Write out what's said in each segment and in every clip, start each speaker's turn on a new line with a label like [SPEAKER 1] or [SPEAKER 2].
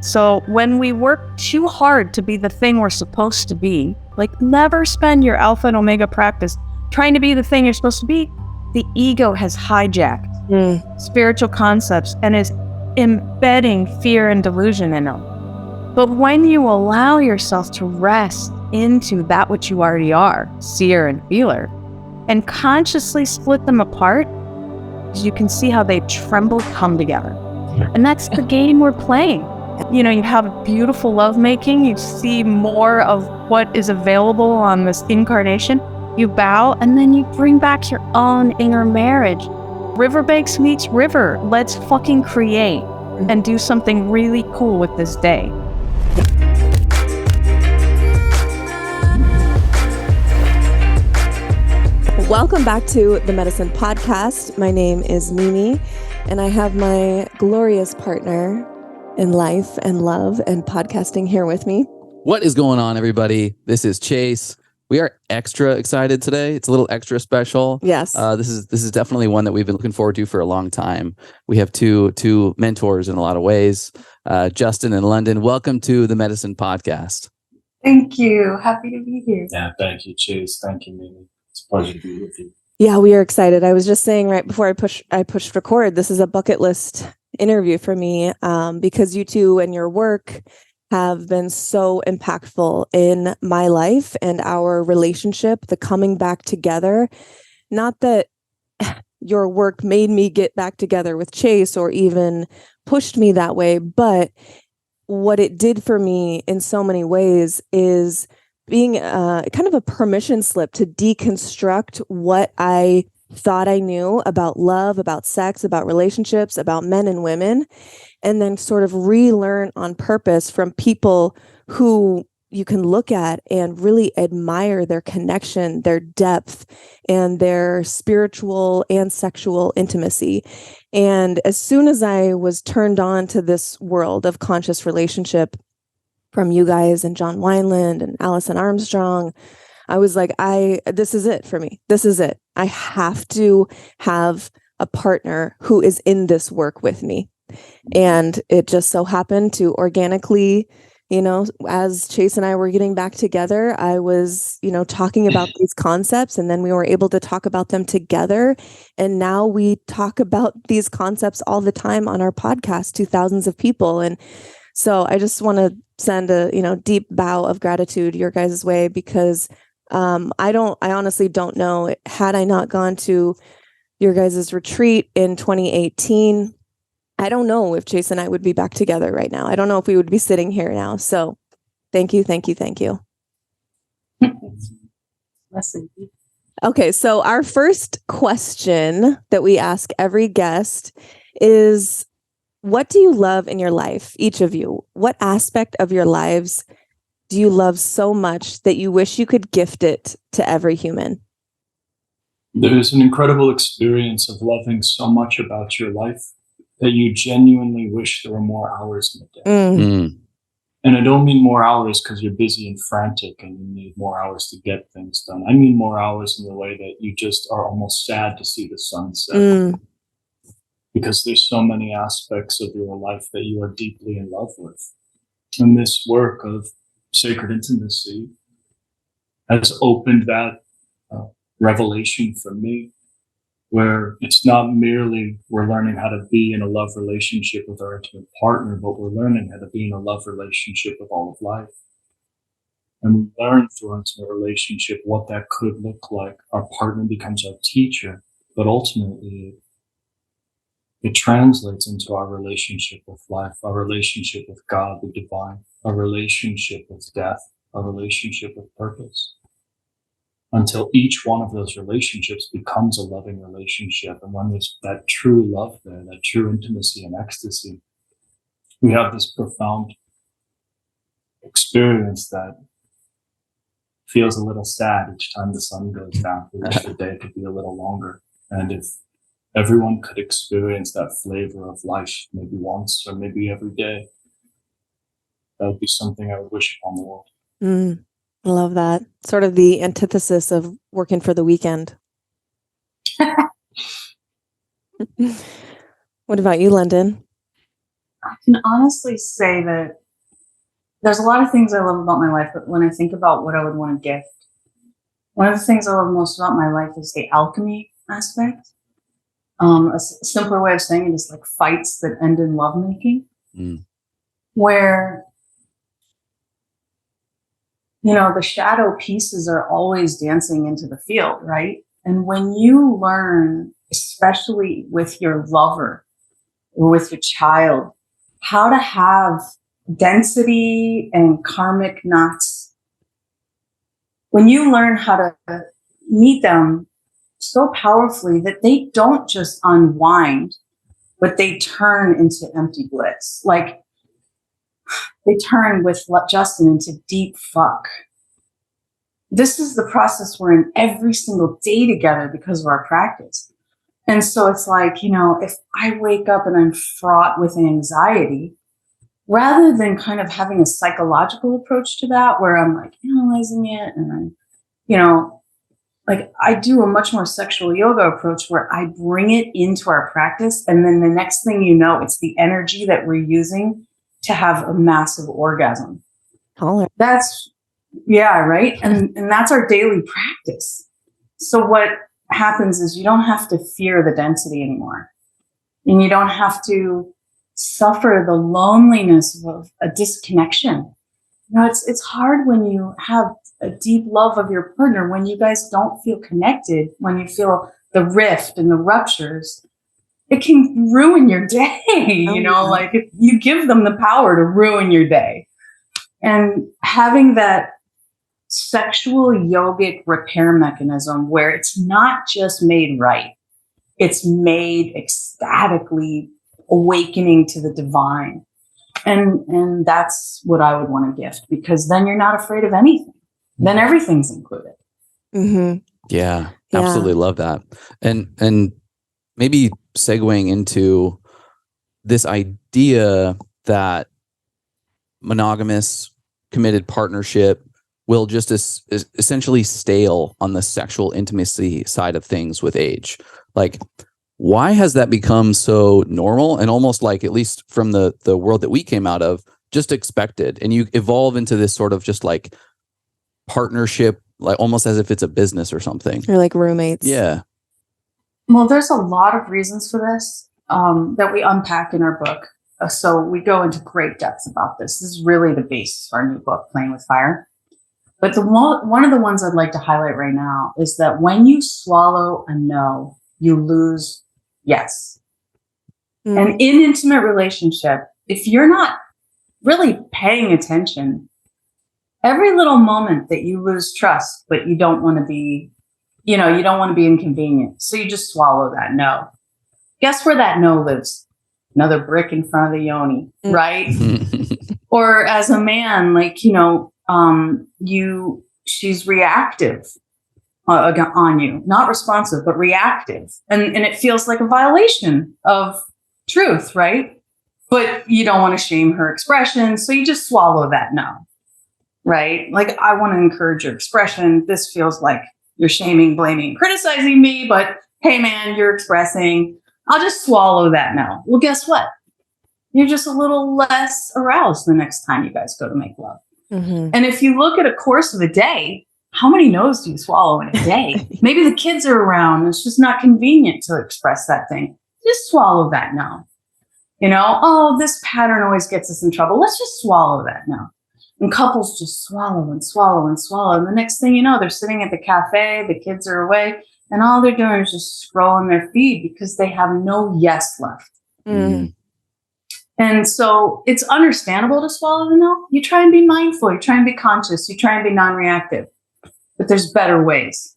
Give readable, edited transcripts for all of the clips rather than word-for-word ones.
[SPEAKER 1] So when we work too hard to be the thing we're supposed to be, like never spend your alpha and omega practice trying to be the thing you're supposed to be, the ego has hijacked spiritual concepts and is embedding fear and delusion in them. But when you allow yourself to rest into that which you already are, seer and feeler, and consciously split them apart, you can see how they tremble come together. And that's the game we're playing. You know, you have beautiful lovemaking, you see more of what is available on this incarnation, you bow, and then you bring back your own inner marriage. Riverbanks meets river. Let's fucking create and do something really cool with this day.
[SPEAKER 2] Welcome back to the Medicine Podcast. My name is Mimi, and I have my glorious partner in life and love and podcasting here with me.
[SPEAKER 3] What is going on, everybody? This is Chase. We are extra excited today. It's a little extra special.
[SPEAKER 2] Yes.
[SPEAKER 3] This is definitely one that we've been looking forward to for a long time. We have two mentors in a lot of ways. Justin and Londin, welcome to the Medicine Podcast.
[SPEAKER 4] Thank you. Happy to be here.
[SPEAKER 5] Yeah, thank you, Chase. Thank you, Mimi. It's a pleasure to be with you.
[SPEAKER 2] Yeah, we are excited. I was just saying right before I pushed record, this is a bucket list interview for me because you two and your work have been so impactful in my life and our relationship, the coming back together. Not that your work made me get back together with Chase or even pushed me that way, but what it did for me in so many ways is being kind of a permission slip to deconstruct what I thought I knew about love, about sex, about relationships, about men and women, and then sort of relearn on purpose from people who you can look at and really admire their connection, their depth, and their spiritual and sexual intimacy. And as soon as I was turned on to this world of conscious relationship from you guys and John Wineland and Allison Armstrong, I was like, this is it for me. This is it. I have to have a partner who is in this work with me. And it just so happened to organically, as Chase and I were getting back together, I was, talking about these concepts, and then we were able to talk about them together. And now we talk about these concepts all the time on our podcast to thousands of people. And so I just want to send a, deep bow of gratitude your guys' way, because I honestly don't know, had I not gone to your guys' retreat in 2018, I don't know if Chase and I would be back together right now. I don't know if we would be sitting here now. So thank you. Okay, so our first question that we ask every guest is, what do you love in your life, each of you? What aspect of your lives do you love so much that you wish you could gift it to every human?
[SPEAKER 5] There's an incredible experience of loving so much about your life that you genuinely wish there were more hours in the day. And I don't mean more hours because you're busy and frantic and you need more hours to get things done. I mean more hours in the way that you just are almost sad to see the sun set. Because there's so many aspects of your life that you are deeply in love with. And this work of sacred intimacy has opened that revelation for me, where it's not merely we're learning how to be in a love relationship with our intimate partner, but we're learning how to be in a love relationship with all of life. And we learn through our intimate relationship what that could look like. Our partner becomes our teacher, but ultimately it translates into our relationship with life, our relationship with God, the divine, our relationship with death, our relationship with purpose, until each one of those relationships becomes a loving relationship. And when there's that true love there, that true intimacy and ecstasy, we have this profound experience that feels a little sad each time the sun goes down. We wish the day could be a little longer. And if everyone could experience that flavor of life, maybe once or maybe every day, that would be something I would wish upon the world.
[SPEAKER 2] I love that. Sort of the antithesis of working for the weekend. What about you, Londin?
[SPEAKER 4] I can honestly say that there's a lot of things I love about my life, but when I think about what I would want to gift, one of the things I love most about my life is the alchemy aspect. Simpler way of saying it is like fights that end in lovemaking, where, the shadow pieces are always dancing into the field, right? And when you learn, especially with your lover or with your child, how to have density and karmic knots, when you learn how to meet them so powerfully that they don't just unwind, but they turn into empty bliss. Like they turn with Justin into deep fuck. This is the process we're in every single day together because of our practice. And so it's like, if I wake up and I'm fraught with anxiety, rather than kind of having a psychological approach to that, where I'm like analyzing it and I'm, like I do a much more sexual yoga approach where I bring it into our practice. And then the next thing you know, it's the energy that we're using to have a massive orgasm. That's, yeah, right. And that's our daily practice. So what happens is you don't have to fear the density anymore. And you don't have to suffer the loneliness of a disconnection. It's hard when you have a deep love of your partner, when you guys don't feel connected, when you feel the rift and the ruptures, it can ruin your day. Like if you give them the power to ruin your day. And having that sexual yogic repair mechanism where it's not just made right, it's made ecstatically awakening to the divine. And that's what I would want to gift, because then you're not afraid of anything. Then everything's included.
[SPEAKER 2] Mm-hmm.
[SPEAKER 3] Yeah, absolutely love that. And maybe segueing into this idea that monogamous committed partnership will just essentially stale on the sexual intimacy side of things with age. Like, why has that become so normal and almost like, at least from the world that we came out of, just expected? And you evolve into this sort of just like partnership, like almost as if it's a business or something.
[SPEAKER 2] Or like roommates.
[SPEAKER 3] Yeah.
[SPEAKER 4] Well, there's a lot of reasons for this that we unpack in our book. So we go into great depth about this. This is really the basis of our new book, Playing with Fire. But one of the ones I'd like to highlight right now is that when you swallow a no, you lose yes. And in intimate relationship, if you're not really paying attention, every little moment that you lose trust, but you don't want to be, you don't want to be inconvenient. So you just swallow that no. Guess where that no lives? Another brick in front of the yoni, right? Or as a man, like, she's reactive on you, not responsive, but reactive. And it feels like a violation of truth, right? But you don't want to shame her expression. So you just swallow that no, right? Like, I want to encourage your expression. This feels like you're shaming, blaming, criticizing me, but hey man, you're expressing. I'll just swallow that no. Well, guess what? You're just a little less aroused the next time you guys go to make love. Mm-hmm. And if you look at a course of a day, how many no's do you swallow in a day? Maybe the kids are around and it's just not convenient to express that thing. Just swallow that no. Oh, this pattern always gets us in trouble. Let's just swallow that no. And couples just swallow and swallow and swallow. And the next thing you know, they're sitting at the cafe, the kids are away, and all they're doing is just scrolling their feed because they have no yes left. Mm. And so it's understandable to swallow the no. You try and be mindful. You try and be conscious. You try and be non-reactive. But there's better ways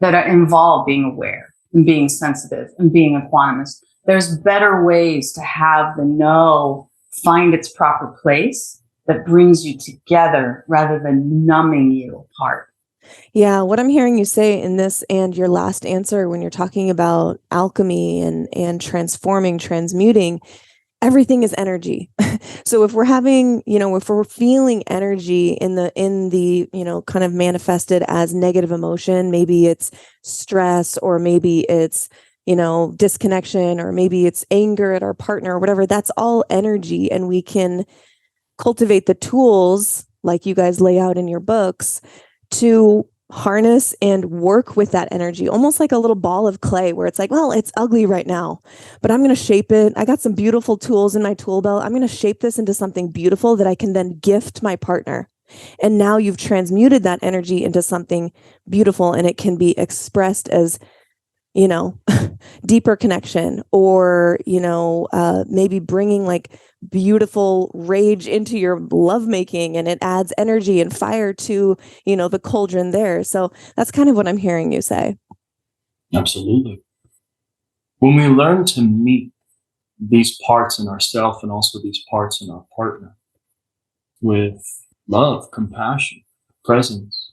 [SPEAKER 4] that involve being aware and being sensitive and being equanimous. There's better ways to have the no find its proper place that brings you together rather than numbing you apart.
[SPEAKER 2] Yeah, what I'm hearing you say in this and your last answer when you're talking about alchemy and transforming, transmuting, everything is energy. So if we're having, if we're feeling energy in the, kind of manifested as negative emotion, maybe it's stress or maybe it's, disconnection, or maybe it's anger at our partner or whatever. That's all energy. And we can cultivate the tools like you guys lay out in your books to harness and work with that energy, almost like a little ball of clay where it's like, well, it's ugly right now, but I'm going to shape it. I got some beautiful tools in my tool belt. I'm going to shape this into something beautiful that I can then gift my partner. And now you've transmuted that energy into something beautiful, and it can be expressed as, deeper connection, or, maybe bringing like beautiful rage into your lovemaking, and it adds energy and fire to, the cauldron there. So that's kind of what I'm hearing you say.
[SPEAKER 5] Absolutely. When we learn to meet these parts in ourselves and also these parts in our partner with love, compassion, presence,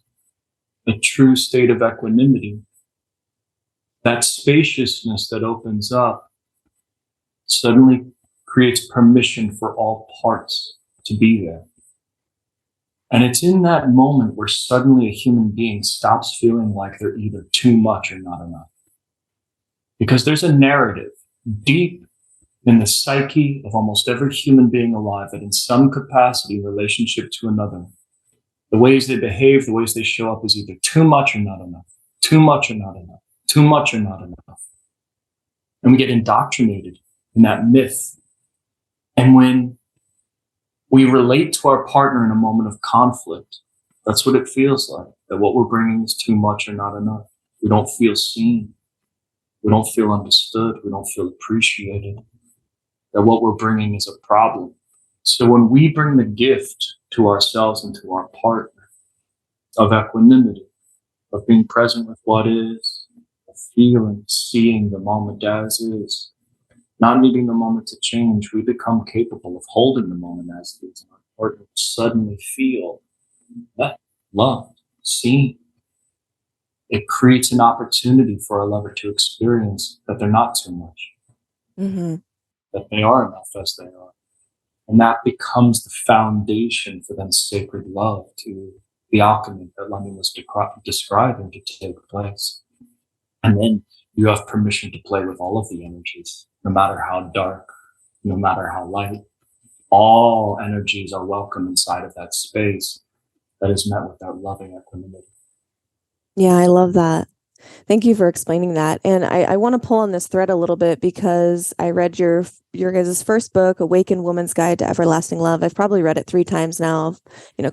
[SPEAKER 5] a true state of equanimity, that spaciousness that opens up suddenly creates permission for all parts to be there. And it's in that moment where suddenly a human being stops feeling like they're either too much or not enough. Because there's a narrative deep in the psyche of almost every human being alive that in some capacity, in relationship to another, the ways they behave, the ways they show up is either too much or not enough, too much or not enough, too much or not enough. And we get indoctrinated in that myth. And when we relate to our partner in a moment of conflict, that's what it feels like, that what we're bringing is too much or not enough. We don't feel seen. We don't feel understood. We don't feel appreciated. That what we're bringing is a problem. So when we bring the gift to ourselves and to our partner of equanimity, of being present with what is, of feeling, seeing the moment as is, not needing the moment to change, we become capable of holding the moment as it is, and our partner will suddenly feel that loved, seen. It creates an opportunity for our lover to experience that they're not too much, that they are enough as they are. And that becomes the foundation for then sacred love, to the alchemy that Londin was describing to take place. And then you have permission to play with all of the energies, no matter how dark, no matter how light. All energies are welcome inside of that space that is met with that loving equanimity.
[SPEAKER 2] Yeah, I love that. Thank you for explaining that. And I want to pull on this thread a little bit, because I read your guys' first book, Awakened Woman's Guide to Everlasting Love. I've probably read it 3 times now,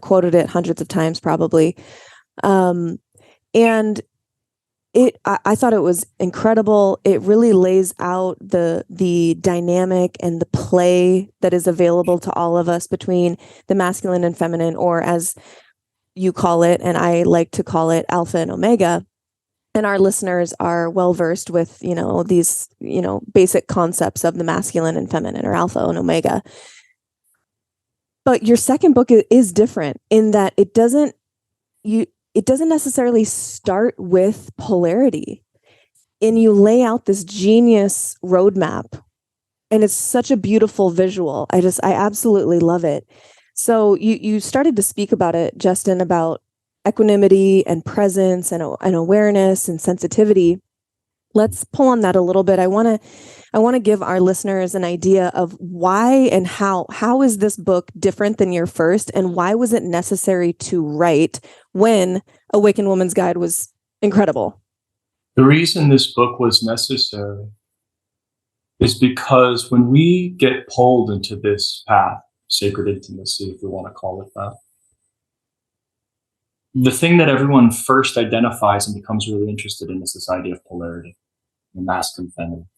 [SPEAKER 2] quoted it hundreds of times probably. And I thought it was incredible. It really lays out the dynamic and the play that is available to all of us between the masculine and feminine, or as you call it, and I like to call it, alpha and omega. And our listeners are well versed with, these, basic concepts of the masculine and feminine, or alpha and omega. But your second book is different in that it doesn't necessarily start with polarity, and you lay out this genius roadmap, and it's such a beautiful visual. I absolutely love it. So you started to speak about it, Justin, about equanimity and presence and awareness and sensitivity. Let's pull on that a little bit. I want to give our listeners an idea of why and how is this book different than your first, and why was it necessary to write when Awakened Woman's Guide was incredible?
[SPEAKER 5] The reason this book was necessary is because when we get pulled into this path, sacred intimacy, if we want to call it that, the thing that everyone first identifies and becomes really interested in is this idea of polarity, the masculine, feminine.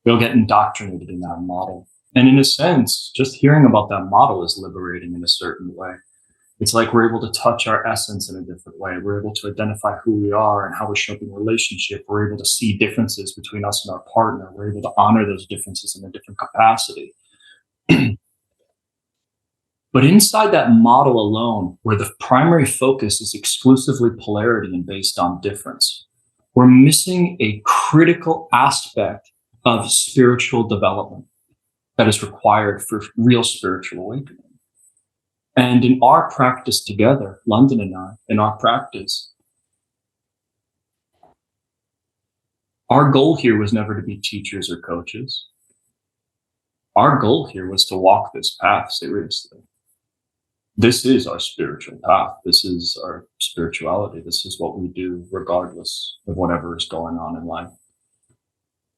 [SPEAKER 5] We'll get indoctrinated in that model. And in a sense, just hearing about that model is liberating in a certain way. It's like we're able to touch our essence in a different way. We're able to identify who we are and how we're showing in relationship. We're able to see differences between us and our partner. We're able to honor those differences in a different capacity. But inside that model alone, where the primary focus is exclusively polarity and based on difference, we're missing a critical aspect of spiritual development that is required for real spiritual awakening. And in our practice together, Londin and I, in our practice, Our goal here was never to be teachers or coaches. Our goal here was to walk this path seriously. This is our spiritual path. This is our spirituality. This is what we do regardless of whatever is going on in life.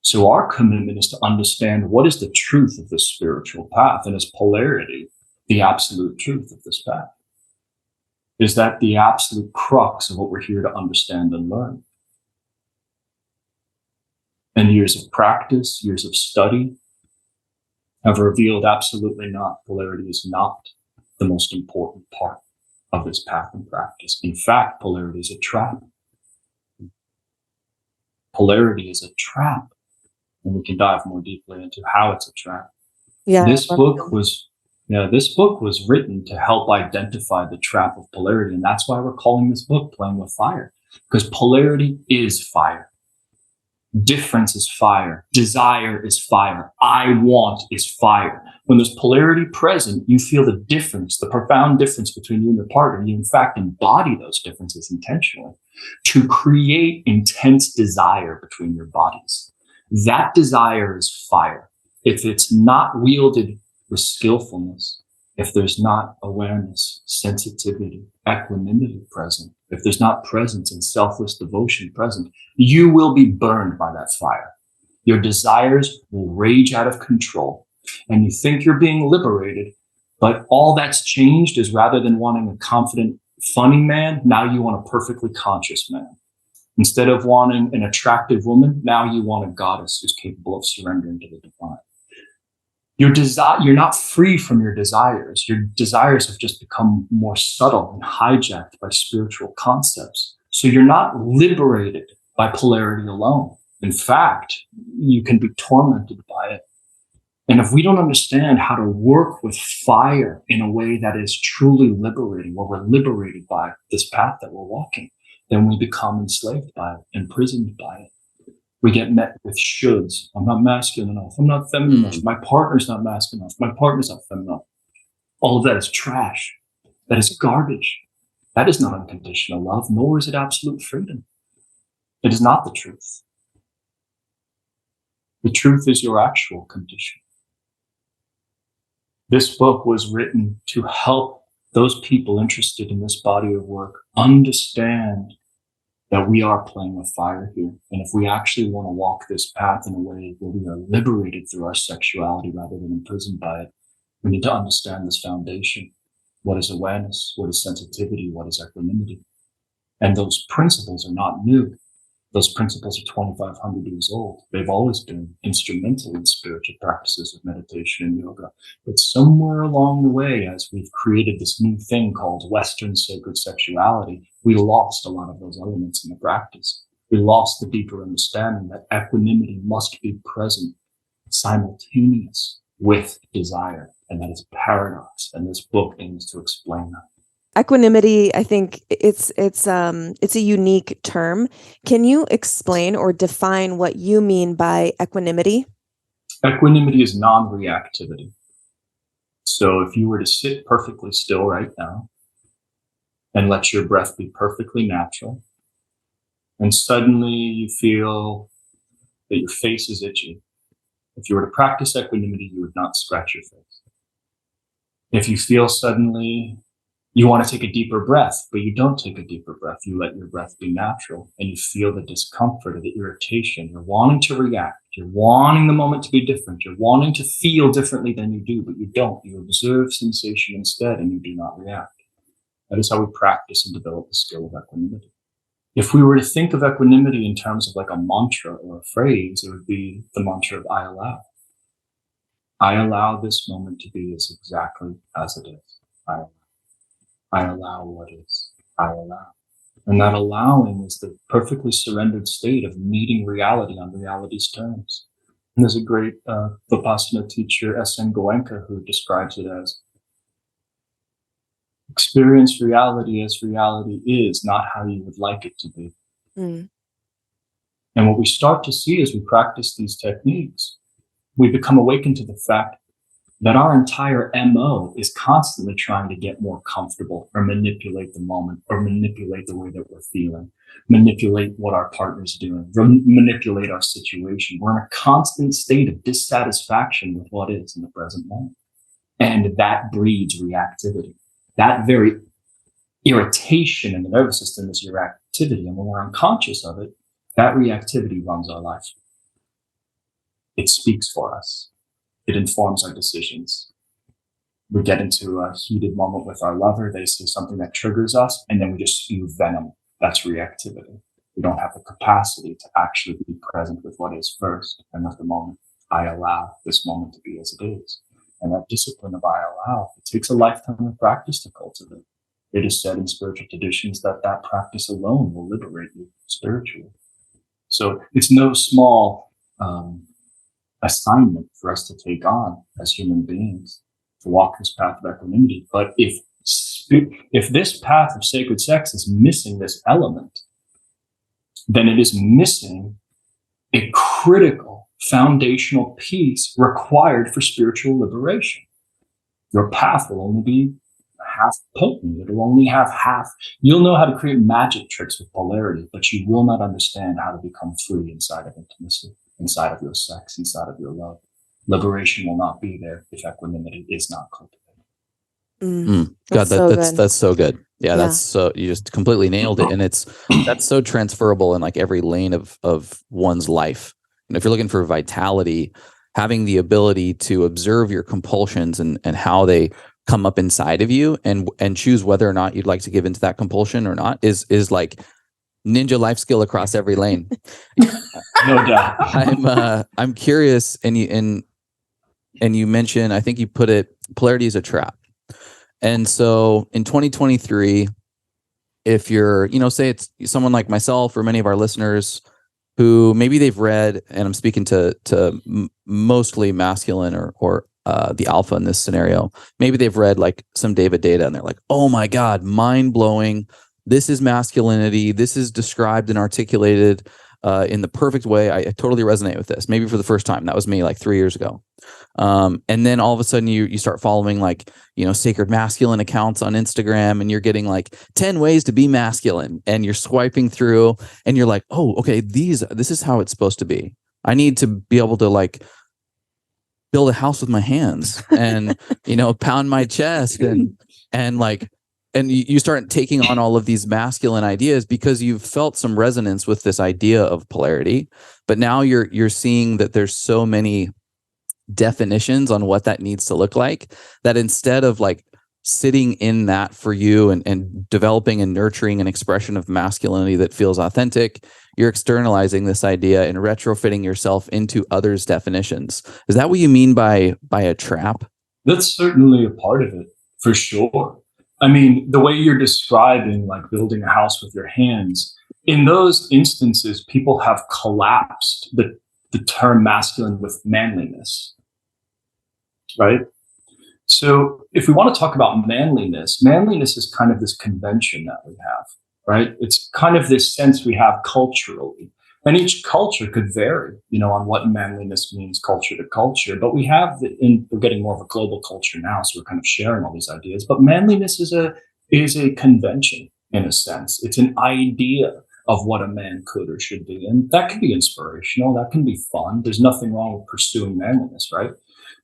[SPEAKER 5] So our commitment is to understand what is the truth of this spiritual path, and is polarity the absolute truth of this path? Is that the absolute crux of what we're here to understand and learn? And years of practice, years of study have revealed absolutely not. Polarity is not the most important part of this path and practice. In fact, polarity is a trap. Polarity is a trap. And we can dive more deeply into how it's a trap.
[SPEAKER 2] Yeah.
[SPEAKER 5] This book was written to help identify the trap of polarity. And that's why we're calling this book Playing with Fire. Because polarity is fire. Difference is fire. Desire is fire. I want is fire. When there's polarity present, you feel the difference, the profound difference between you and your partner. You, in fact, embody those differences intentionally to create intense desire between your bodies. That desire is fire. If it's not wielded with skillfulness, if there's not awareness, sensitivity, equanimity present, if there's not presence and selfless devotion present, you will be burned by that fire. Your desires will rage out of control, and you think you're being liberated, but all that's changed is rather than wanting a confident, funny man, now you want a perfectly conscious man. Instead of wanting an attractive woman, now you want a goddess who's capable of surrendering to the divine. You're not free from your desires. Your desires have just become more subtle and hijacked by spiritual concepts. So you're not liberated by polarity alone. In fact, you can be tormented by it. And if we don't understand how to work with fire in a way that is truly liberating, where we're liberated by this path that we're walking, then we become enslaved by it, imprisoned by it. We get met with shoulds. I'm not masculine enough. I'm not feminine enough. My partner's not masculine enough. My partner's not feminine enough. All of that is trash. That is garbage. That is not unconditional love, nor is it absolute freedom. It is not the truth. The truth is your actual condition. This book was written to help those people interested in this body of work understand that we are playing with fire here. And if we actually want to walk this path in a way where we are liberated through our sexuality rather than imprisoned by it, we need to understand this foundation. What is awareness? What is sensitivity? What is equanimity? And those principles are not new. Those principles are 2,500 years old. They've always been instrumental in spiritual practices of meditation and yoga. But somewhere along the way, as we've created this new thing called Western sacred sexuality, we lost a lot of those elements in the practice. We lost the deeper understanding that equanimity must be present, simultaneous with desire. And that is a paradox. And this book aims to explain that.
[SPEAKER 2] Equanimity, I think it's a unique term. Can you explain or define what you mean by equanimity?
[SPEAKER 5] Equanimity is non-reactivity. So if you were to sit perfectly still right now and let your breath be perfectly natural, and suddenly you feel that your face is itchy, if you were to practice equanimity, you would not scratch your face. If you feel suddenly you want to take a deeper breath, but you don't take a deeper breath. You let your breath be natural, and you feel the discomfort or the irritation. You're wanting to react. You're wanting the moment to be different. You're wanting to feel differently than you do, but you don't. You observe sensation instead, and you do not react. That is how we practice and develop the skill of equanimity. If we were to think of equanimity in terms of like a mantra or a phrase, it would be the mantra of I allow. I allow this moment to be as exactly as it is. I allow what is. I allow. And that allowing is the perfectly surrendered state of meeting reality on reality's terms. And there's a great Vipassana teacher, S.N. Goenka, who describes it as experience reality as reality is, not how you would like it to be. And what we start to see as we practice these techniques, we become awakened to the fact that our entire MO is constantly trying to get more comfortable or manipulate the moment or manipulate the way that we're feeling. manipulate what our partner's doing, manipulate our situation. We're in a constant state of dissatisfaction with what is in the present moment. And that breeds reactivity. That very irritation in the nervous system is reactivity. And when we're unconscious of it, that reactivity runs our life. It speaks for us. It informs our decisions. We get into a heated moment with our lover. They say something that triggers us, and then we just spew venom. That's reactivity. We don't have the capacity to actually be present with what is first and at the moment. I allow this moment to be as it is. And that discipline of I allow, it takes a lifetime of practice to cultivate. It is said in spiritual traditions that that practice alone will liberate you spiritually. So it's no small assignment for us to take on as human beings to walk this path of equanimity. But if this path of sacred sex is missing this element, then it is missing a critical foundational piece required for spiritual liberation. Your path will only be half potent. It'll only have half. You'll know how to create magic tricks with polarity, but you will not understand how to become free inside of intimacy, inside of your sex, inside of your love. Liberation will not be there if equanimity is not cultivated.
[SPEAKER 3] God, that's so good. Yeah, that's so, you just completely nailed it. And that's so transferable in like every lane of one's life. And if you're looking for vitality, having the ability to observe your compulsions and how they come up inside of you and choose whether or not you'd like to give into that compulsion or not is like ninja life skill across every lane.
[SPEAKER 5] No doubt.
[SPEAKER 3] I'm curious, and you mentioned, I think you put it, polarity is a trap. And so in 2023, if you're, say it's someone like myself or many of our listeners who maybe they've read, and I'm speaking to mostly masculine or the alpha in this scenario, maybe they've read like some David Data and they're like, oh my God, mind blowing. This is masculinity. This is described and articulated in the perfect way. I totally resonate with this. Maybe for the first time. That was me like 3 years ago. And then all of a sudden you start following like, sacred masculine accounts on Instagram, and you're getting like 10 ways to be masculine, and you're swiping through and you're like, oh, okay, this is how it's supposed to be. I need to be able to like build a house with my hands and, pound my chest and you start taking on all of these masculine ideas because you've felt some resonance with this idea of polarity. But now you're seeing that there's so many definitions on what that needs to look like, that instead of like sitting in that for you and developing and nurturing an expression of masculinity that feels authentic, you're externalizing this idea and retrofitting yourself into others' definitions. Is that what you mean by a trap?
[SPEAKER 5] That's certainly a part of it, for sure. I mean, the way you're describing like building a house with your hands, in those instances, people have collapsed the term masculine with manliness, right? So if we want to talk about manliness is kind of this convention that we have, right? It's kind of this sense we have culturally. And each culture could vary, on what manliness means culture to culture. But we have, we're getting more of a global culture now, so we're kind of sharing all these ideas. But manliness is a convention, in a sense. It's an idea of what a man could or should be. And that can be inspirational. That can be fun. There's nothing wrong with pursuing manliness, right?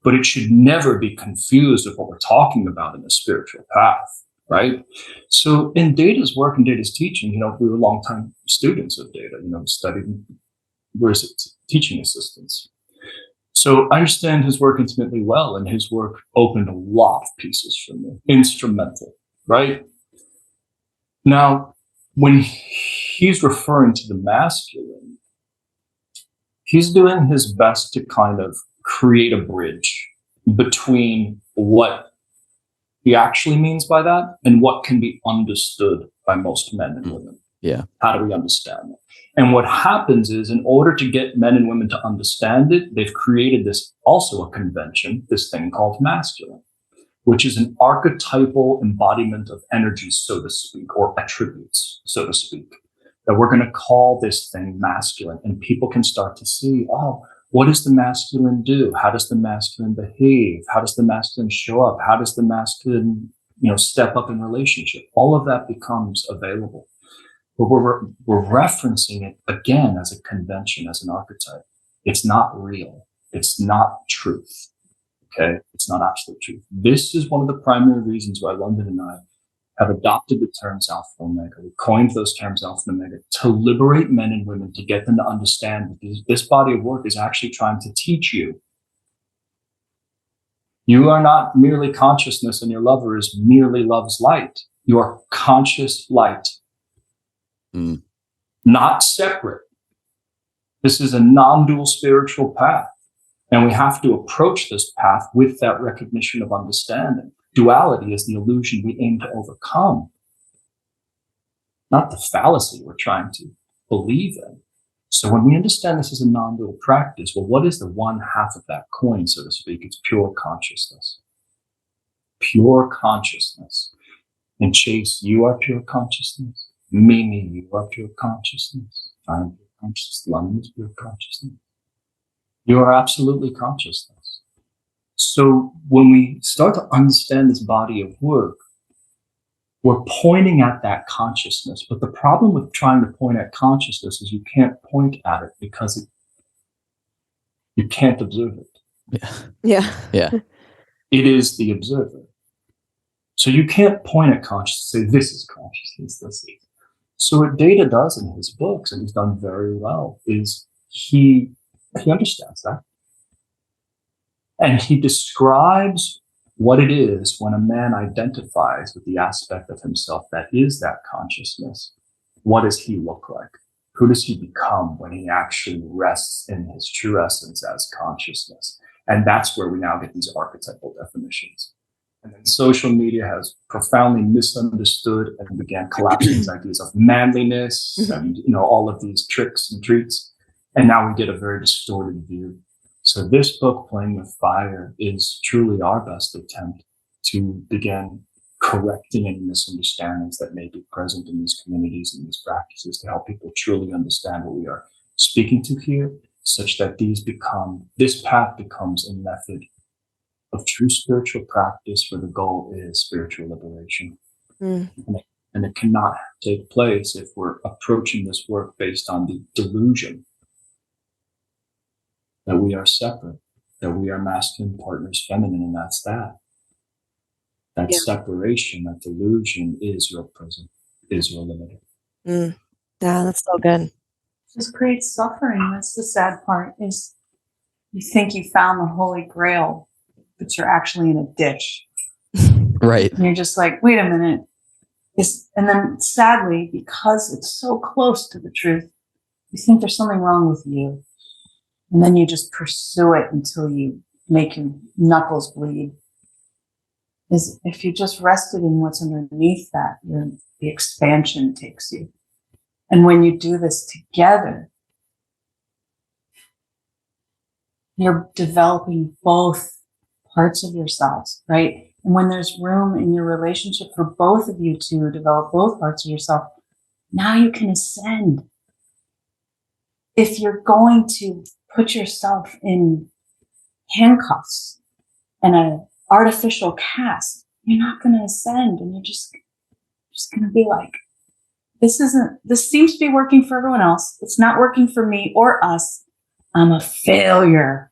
[SPEAKER 5] But it should never be confused with what we're talking about in the spiritual path, right? So in Data's work and Data's teaching, we were longtime students of Data, studied, we're teaching assistants. So I understand his work intimately well, and his work opened a lot of pieces for me, instrumental, right? Now, when he's referring to the masculine, he's doing his best to kind of create a bridge between what he actually means by that and what can be understood by most men and women.
[SPEAKER 3] Yeah.
[SPEAKER 5] How do we understand it? And what happens is, in order to get men and women to understand it, they've created this, also a convention, this thing called masculine, which is an archetypal embodiment of energy, so to speak, or attributes, so to speak, that we're going to call this thing masculine. And people can start to see, what does the masculine do? How does the masculine behave? How does the masculine show up? How does the masculine, step up in relationship? All of that becomes available. but we're referencing it again as a convention, as an archetype. It's not real. It's not truth. Okay? It's not absolute truth. This is one of the primary reasons why Londin and I have adopted the terms Alpha and Omega. We coined those terms Alpha and Omega to liberate men and women, to get them to understand that this body of work is actually trying to teach you. You are not merely consciousness, and your lover is merely love's light. You are conscious light. Not separate. This is a non-dual spiritual path. And we have to approach this path with that recognition of understanding. Duality is the illusion we aim to overcome, not the fallacy we're trying to believe in. So when we understand this as a non-dual practice, well, what is the one half of that coin, so to speak? It's pure consciousness. Pure consciousness. And Chase, you are pure consciousness. Mimi, you are pure consciousness. I'm pure consciousness. London is pure consciousness. You are absolutely consciousness. So when we start to understand this body of work, we're pointing at that consciousness. But the problem with trying to point at consciousness is you can't point at it because you can't observe it.
[SPEAKER 2] Yeah.
[SPEAKER 5] It is the observer. So you can't point at consciousness and say, this is consciousness, this is. So what Data does in his books, and he's done very well, is he understands that. And he describes what it is when a man identifies with the aspect of himself that is that consciousness. What does he look like? Who does he become when he actually rests in his true essence as consciousness? And that's where we now get these archetypal definitions. And then social media has profoundly misunderstood and began collapsing these ideas of manliness and, all of these tricks and treats. And now we get a very distorted view. So this book, Playing with Fire, is truly our best attempt to begin correcting any misunderstandings that may be present in these communities and these practices, to help people truly understand what we are speaking to here, such that this path becomes a method of true spiritual practice where the goal is spiritual liberation. And it cannot take place if we're approaching this work based on the delusion that we are separate, that we are masculine partners, feminine, and that's that. That separation, that delusion is your prison, is your limiter.
[SPEAKER 2] Yeah, that's so good.
[SPEAKER 4] Just creates suffering. That's the sad part, is you think you found the Holy Grail, but you're actually in a ditch.
[SPEAKER 3] Right.
[SPEAKER 4] And you're just like, wait a minute. And then sadly, because it's so close to the truth, you think there's something wrong with you. And then you just pursue it until you make your knuckles bleed. Is if you just rested in what's underneath that, the expansion takes you. And when you do this together, you're developing both parts of yourselves, right? And when there's room in your relationship for both of you to develop both parts of yourself, now you can ascend. If you're going to put yourself in handcuffs and an artificial cast, you're not going to ascend, and you're just going to be like, this seems to be working for everyone else. It's not working for me or us. I'm a failure.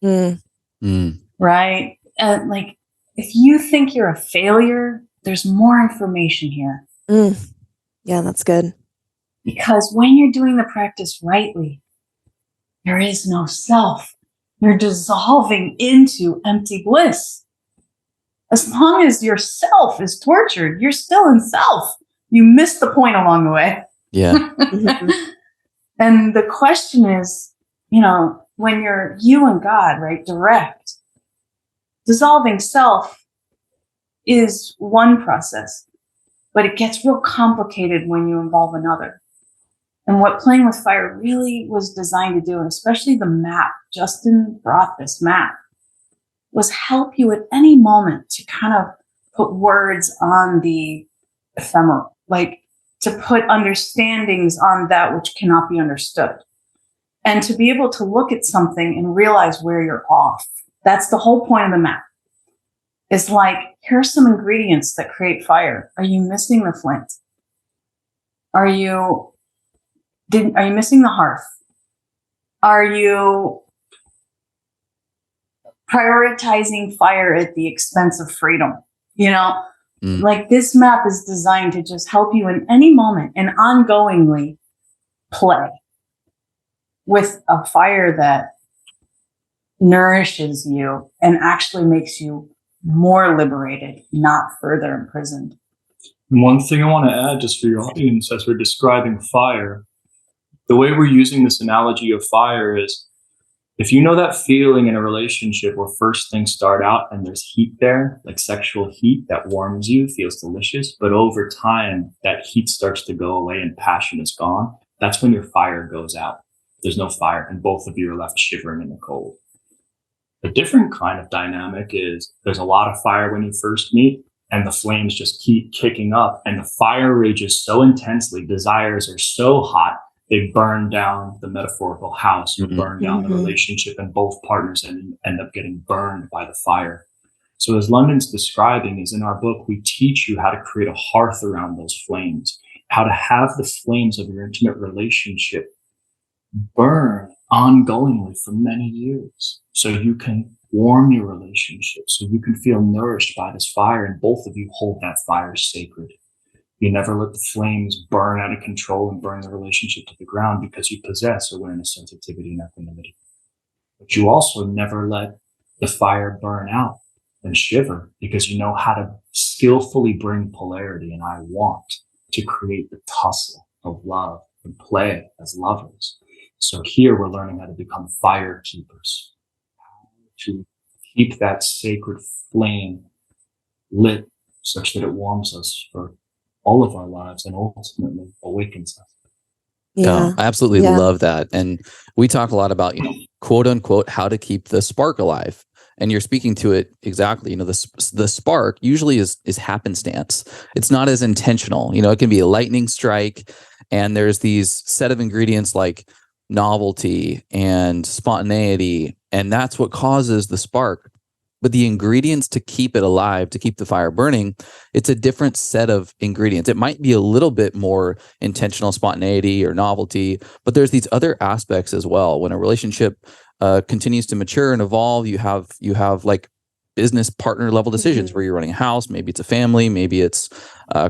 [SPEAKER 4] Right? And like, if you think you're a failure, there's more information here.
[SPEAKER 2] Yeah, that's good.
[SPEAKER 4] Because when you're doing the practice rightly, there is no self. You're dissolving into empty bliss. As long as your self is tortured, you're still in self. You missed the point along the way.
[SPEAKER 3] Yeah.
[SPEAKER 4] And the question is, when you're you and God, right, direct, dissolving self is one process, but it gets real complicated when you involve another. And what Playing with Fire really was designed to do, and especially the map, Justin brought this map, was help you at any moment to kind of put words on the ephemeral, like to put understandings on that which cannot be understood. And to be able to look at something and realize where you're off. That's the whole point of the map. It's like, here's some ingredients that create fire. Are you missing the flint? Are you Are you missing the hearth? Are you prioritizing fire at the expense of freedom? You know, like this map is designed to just help you in any moment and ongoingly play with a fire that nourishes you and actually makes you more liberated, not further imprisoned.
[SPEAKER 5] And one thing I want to add just for your audience as we're describing fire, the way we're using this analogy of fire is, if you know that feeling in a relationship where first things start out and there's heat there, like sexual heat that warms you, feels delicious, but over time that heat starts to go away and passion is gone, that's when your fire goes out. There's no fire and both of you are left shivering in the cold. A different kind of dynamic is there's a lot of fire when you first meet and the flames just keep kicking up and the fire rages so intensely, desires are so hot, they burn down the metaphorical house or burn down the relationship, and both partners end up getting burned by the fire. So as London's describing is in our book, we teach you how to create a hearth around those flames, how to have the flames of your intimate relationship burn ongoingly for many years so you can warm your relationship, so you can feel nourished by this fire, and both of you hold that fire sacred. You never let the flames burn out of control and burn the relationship to the ground because you possess awareness, sensitivity, and equanimity. But you also never let the fire burn out and shiver because you know how to skillfully bring polarity and I want to create the tussle of love and play as lovers. So here we're learning how to become fire keepers, to keep that sacred flame lit such that it warms us for all of our lives and ultimately awakens us.
[SPEAKER 3] Yeah, I absolutely love that. And we talk a lot about, quote unquote, how to keep the spark alive. And you're speaking to it exactly. The spark usually is happenstance. It's not as intentional. It can be a lightning strike, and there's these set of ingredients like novelty and spontaneity, and that's what causes the spark. But the ingredients to keep it alive, to keep the fire burning, it's a different set of ingredients. It might be a little bit more intentional spontaneity or novelty, but there's these other aspects as well. When a relationship continues to mature and evolve, you have like business partner level decisions where you're running a house, maybe it's a family, maybe it's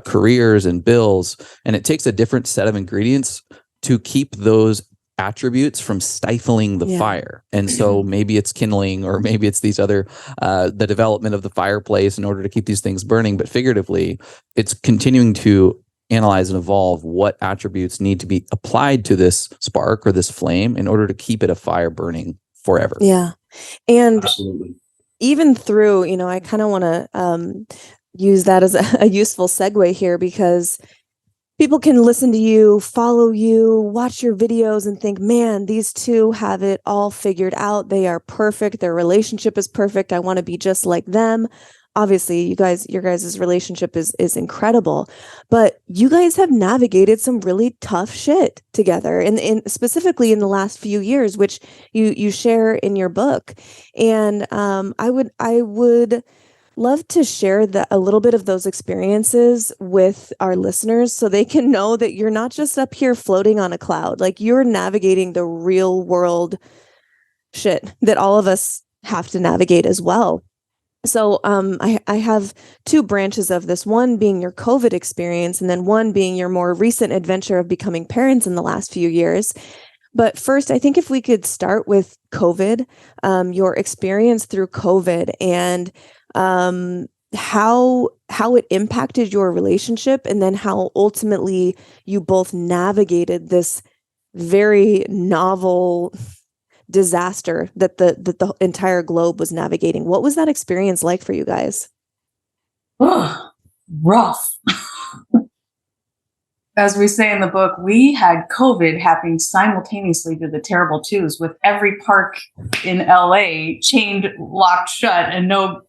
[SPEAKER 3] careers and bills, and it takes a different set of ingredients to keep those attributes from stifling the fire. And so maybe it's kindling, or maybe it's these other the development of the fireplace in order to keep these things burning. But figuratively, it's continuing to analyze and evolve what attributes need to be applied to this spark or this flame in order to keep it a fire burning forever.
[SPEAKER 2] Yeah. And
[SPEAKER 5] absolutely,
[SPEAKER 2] even through, I kind of want to use that as a useful segue here, because people can listen to you, follow you, watch your videos and think, man, these two have it all figured out. They are perfect. Their relationship is perfect. I want to be just like them. Obviously, your guys' relationship is incredible, but you guys have navigated some really tough shit together, and specifically in the last few years, which you share in your book. And I would love to share a little bit of those experiences with our listeners so they can know that you're not just up here floating on a cloud. Like, you're navigating the real world shit that all of us have to navigate as well. So I have two branches of this, one being your COVID experience, and then one being your more recent adventure of becoming parents in the last few years. But first, I think if we could start with COVID, your experience through COVID, and how it impacted your relationship, and then how ultimately you both navigated this very novel disaster that the entire globe was navigating. What was that experience like for you guys?
[SPEAKER 4] Rough. As we say in the book, we had COVID happening simultaneously to the terrible twos, with every park in LA chained, locked shut, and no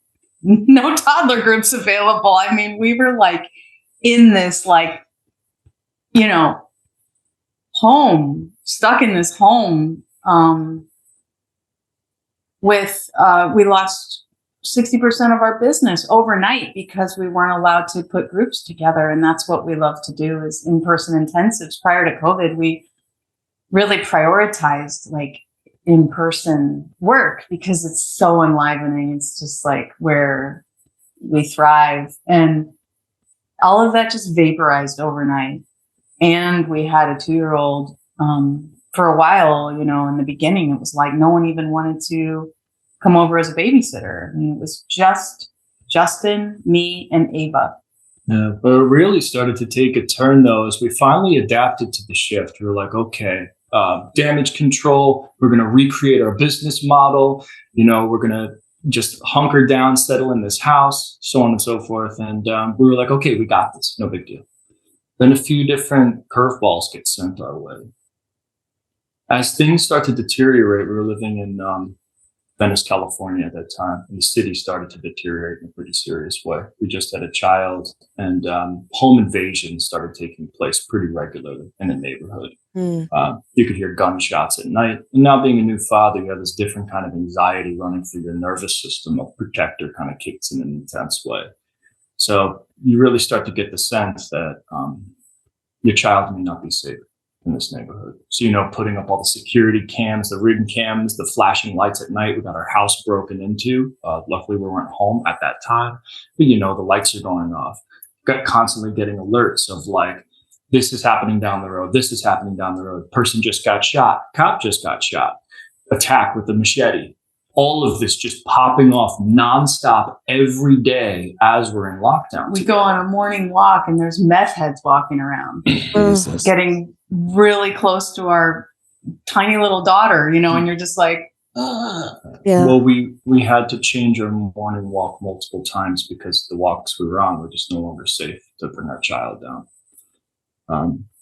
[SPEAKER 4] toddler groups available. I mean, we were like in this, home, stuck in this home. We lost 60% of our business overnight because we weren't allowed to put groups together. And that's what we love to do, is in-person intensives. Prior to COVID, we really prioritized like in-person work because it's so enlivening. It's just like where we thrive. And all of that just vaporized overnight. And we had a 2-year-old for a while, you know, in the beginning, it was like no one even wanted to come over as a babysitter. I mean, it was just Justin, me, and Ava.
[SPEAKER 5] Yeah, but it really started to take a turn though as we finally adapted to the shift. We were like, okay, damage control. We're going to recreate our business model. You know, we're going to just hunker down, settle in this house, so on and so forth. And we were like, okay, we got this. No big deal. Then a few different curveballs get sent our way. As things start to deteriorate, we were living in Venice, California at that time, and the city started to deteriorate in a pretty serious way. We just had a child, and home invasions started taking place pretty regularly in the neighborhood. You could hear gunshots at night. And now being a new father, you have this different kind of anxiety running through your nervous system. A protector kind of kicks in an intense way. So you really start to get the sense that your child may not be safe in this neighborhood. So, you know, putting up all the security cams, the ring cams, the flashing lights at night. We got our house broken into. Luckily, we weren't home at that time. But, you know, the lights are going off. Got constantly getting alerts of like, this is happening down the road. This is happening down the road. Person just got shot. Cop just got shot. Attack with a machete. All of this just popping off nonstop every day as we're in lockdown.
[SPEAKER 4] We go on a morning walk and there's meth heads walking around, getting really close to our tiny little daughter, you know, and you're just like, ugh.
[SPEAKER 2] Yeah.
[SPEAKER 5] Well, we had to change our morning walk multiple times because the walks we were on were just no longer safe to bring our child down.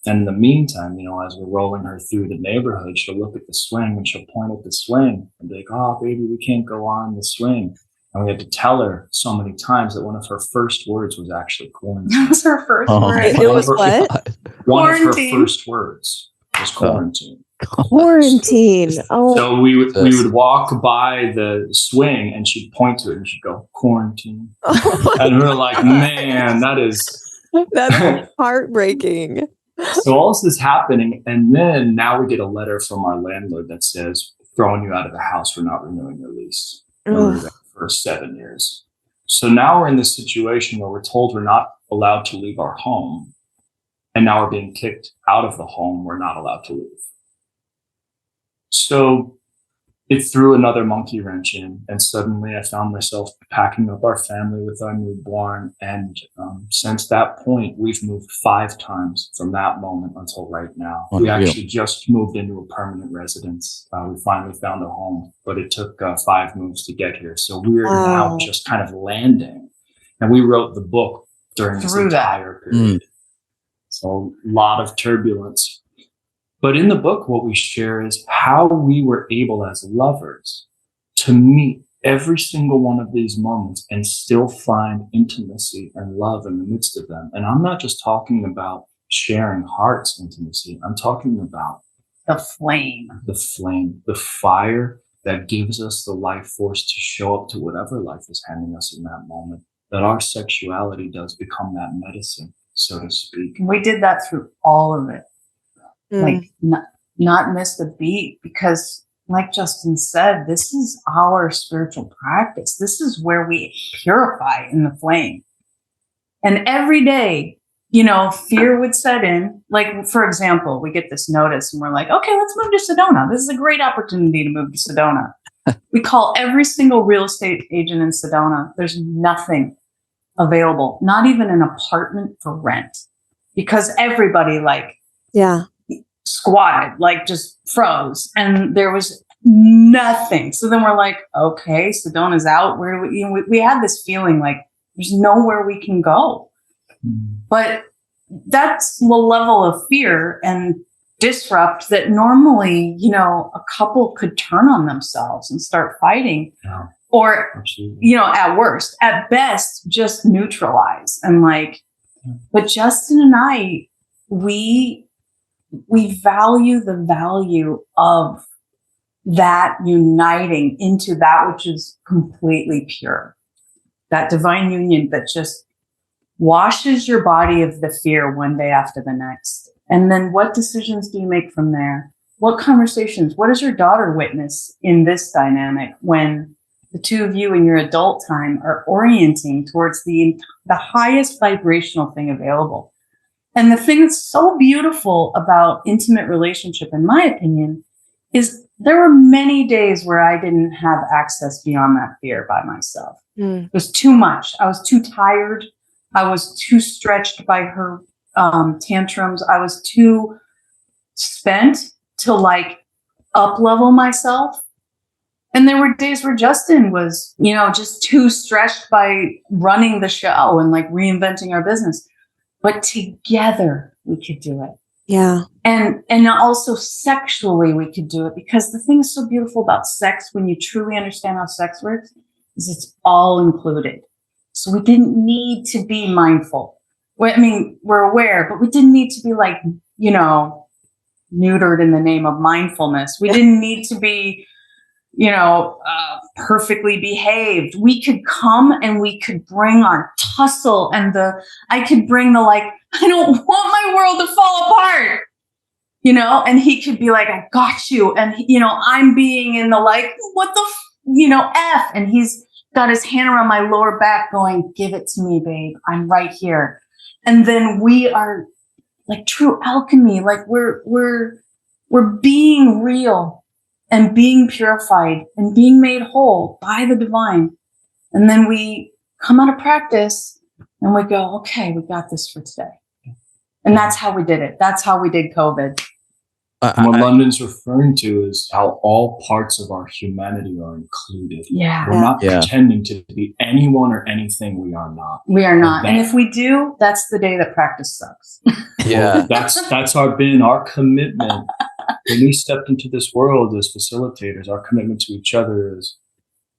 [SPEAKER 5] And in the meantime, you know, as we're rolling her through the neighborhood, she'll look at the swing and she'll point at the swing and be like, oh, baby, we can't go on the swing. And we had to tell her so many times that one of her first words was actually quarantine.
[SPEAKER 4] That was her first word.
[SPEAKER 2] It was what?
[SPEAKER 5] One of her
[SPEAKER 4] Quarantine.
[SPEAKER 5] first words was quarantine.
[SPEAKER 2] Quarantine. Oh,
[SPEAKER 5] So we would walk by the swing and she'd point to it and she'd go, quarantine. And we were like, man,
[SPEAKER 2] that's heartbreaking.
[SPEAKER 5] So all this is happening, and then now we get a letter from our landlord that says, throwing you out of the house, we're not renewing your lease. And we were there for 7 years. So now we're in this situation where we're told we're not allowed to leave our home, and now we're being kicked out of the home we're not allowed to leave. So it threw another monkey wrench in, and suddenly I found myself packing up our family with our newborn. And since that point, we've moved 5 times from that moment until right now. We actually just moved into a permanent residence. We finally found a home, but it took 5 moves to get here. So we're now just kind of landing. And we wrote the book during this entire period. So a lot of turbulence. But in the book, what we share is how we were able as lovers to meet every single one of these moments and still find intimacy and love in the midst of them. And I'm not just talking about sharing hearts intimacy. I'm talking about
[SPEAKER 4] the flame,
[SPEAKER 5] the fire that gives us the life force to show up to whatever life is handing us in that moment, that our sexuality does become that medicine, so to speak.
[SPEAKER 4] We did that through all of it. Like not miss a beat, because like Justin said, this is our spiritual practice. This is where we purify in the flame. And every day, you know, fear would set in. Like, for example, we get this notice and we're like, okay, let's move to Sedona. This is a great opportunity to move to Sedona. We call every single real estate agent in Sedona. There's nothing available, not even an apartment for rent, because everybody squatted, like just froze, and there was nothing. So then we're like, okay, Sedona's out. Where do we, you know, we had this feeling like there's nowhere we can go. But that's the level of fear and disrupt that normally, you know, a couple could turn on themselves and start fighting.
[SPEAKER 5] Yeah,
[SPEAKER 4] or,
[SPEAKER 5] absolutely.
[SPEAKER 4] You know, at worst, at best, just neutralize. And like, but Justin and I, we value the value of that uniting into that which is completely pure, that divine union that just washes your body of the fear one day after the next. And then what decisions do you make from there? what conversations, what does your daughter witness in this dynamic when the two of you in your adult time are orienting towards the highest vibrational thing available? And the thing that's so beautiful about intimate relationship, in my opinion, is there were many days where I didn't have access beyond that fear by myself. It was too much. I was too tired. I was too stretched by her tantrums. I was too spent to like up level myself. And there were days where Justin was, just too stretched by running the show and like reinventing our business. But together we could do it.
[SPEAKER 2] Yeah.
[SPEAKER 4] And also sexually we could do it, because the thing is so beautiful about sex when you truly understand how sex works is it's all included. So we didn't need to be mindful. We're aware, but we didn't need to be like, neutered in the name of mindfulness. We didn't need to be, perfectly behaved. We could come and we could bring our tussle and I could bring the like, I don't want my world to fall apart, and he could be like, I got you. And, I'm being in the like, what the, F. And he's got his hand around my lower back going, give it to me, babe. I'm right here. And then we are like true alchemy. Like we're being real and being purified and being made whole by the divine. And then we come out of practice and we go, okay, we got this for today. And that's how we did it. That's how we did COVID.
[SPEAKER 5] What London's referring to is how all parts of our humanity are included.
[SPEAKER 4] Yeah.
[SPEAKER 5] We're not pretending to be anyone or anything we are not.
[SPEAKER 4] We are not. And if we do, that's the day that practice sucks.
[SPEAKER 5] Yeah. That's been our commitment. When we stepped into this world as facilitators, our commitment to each other is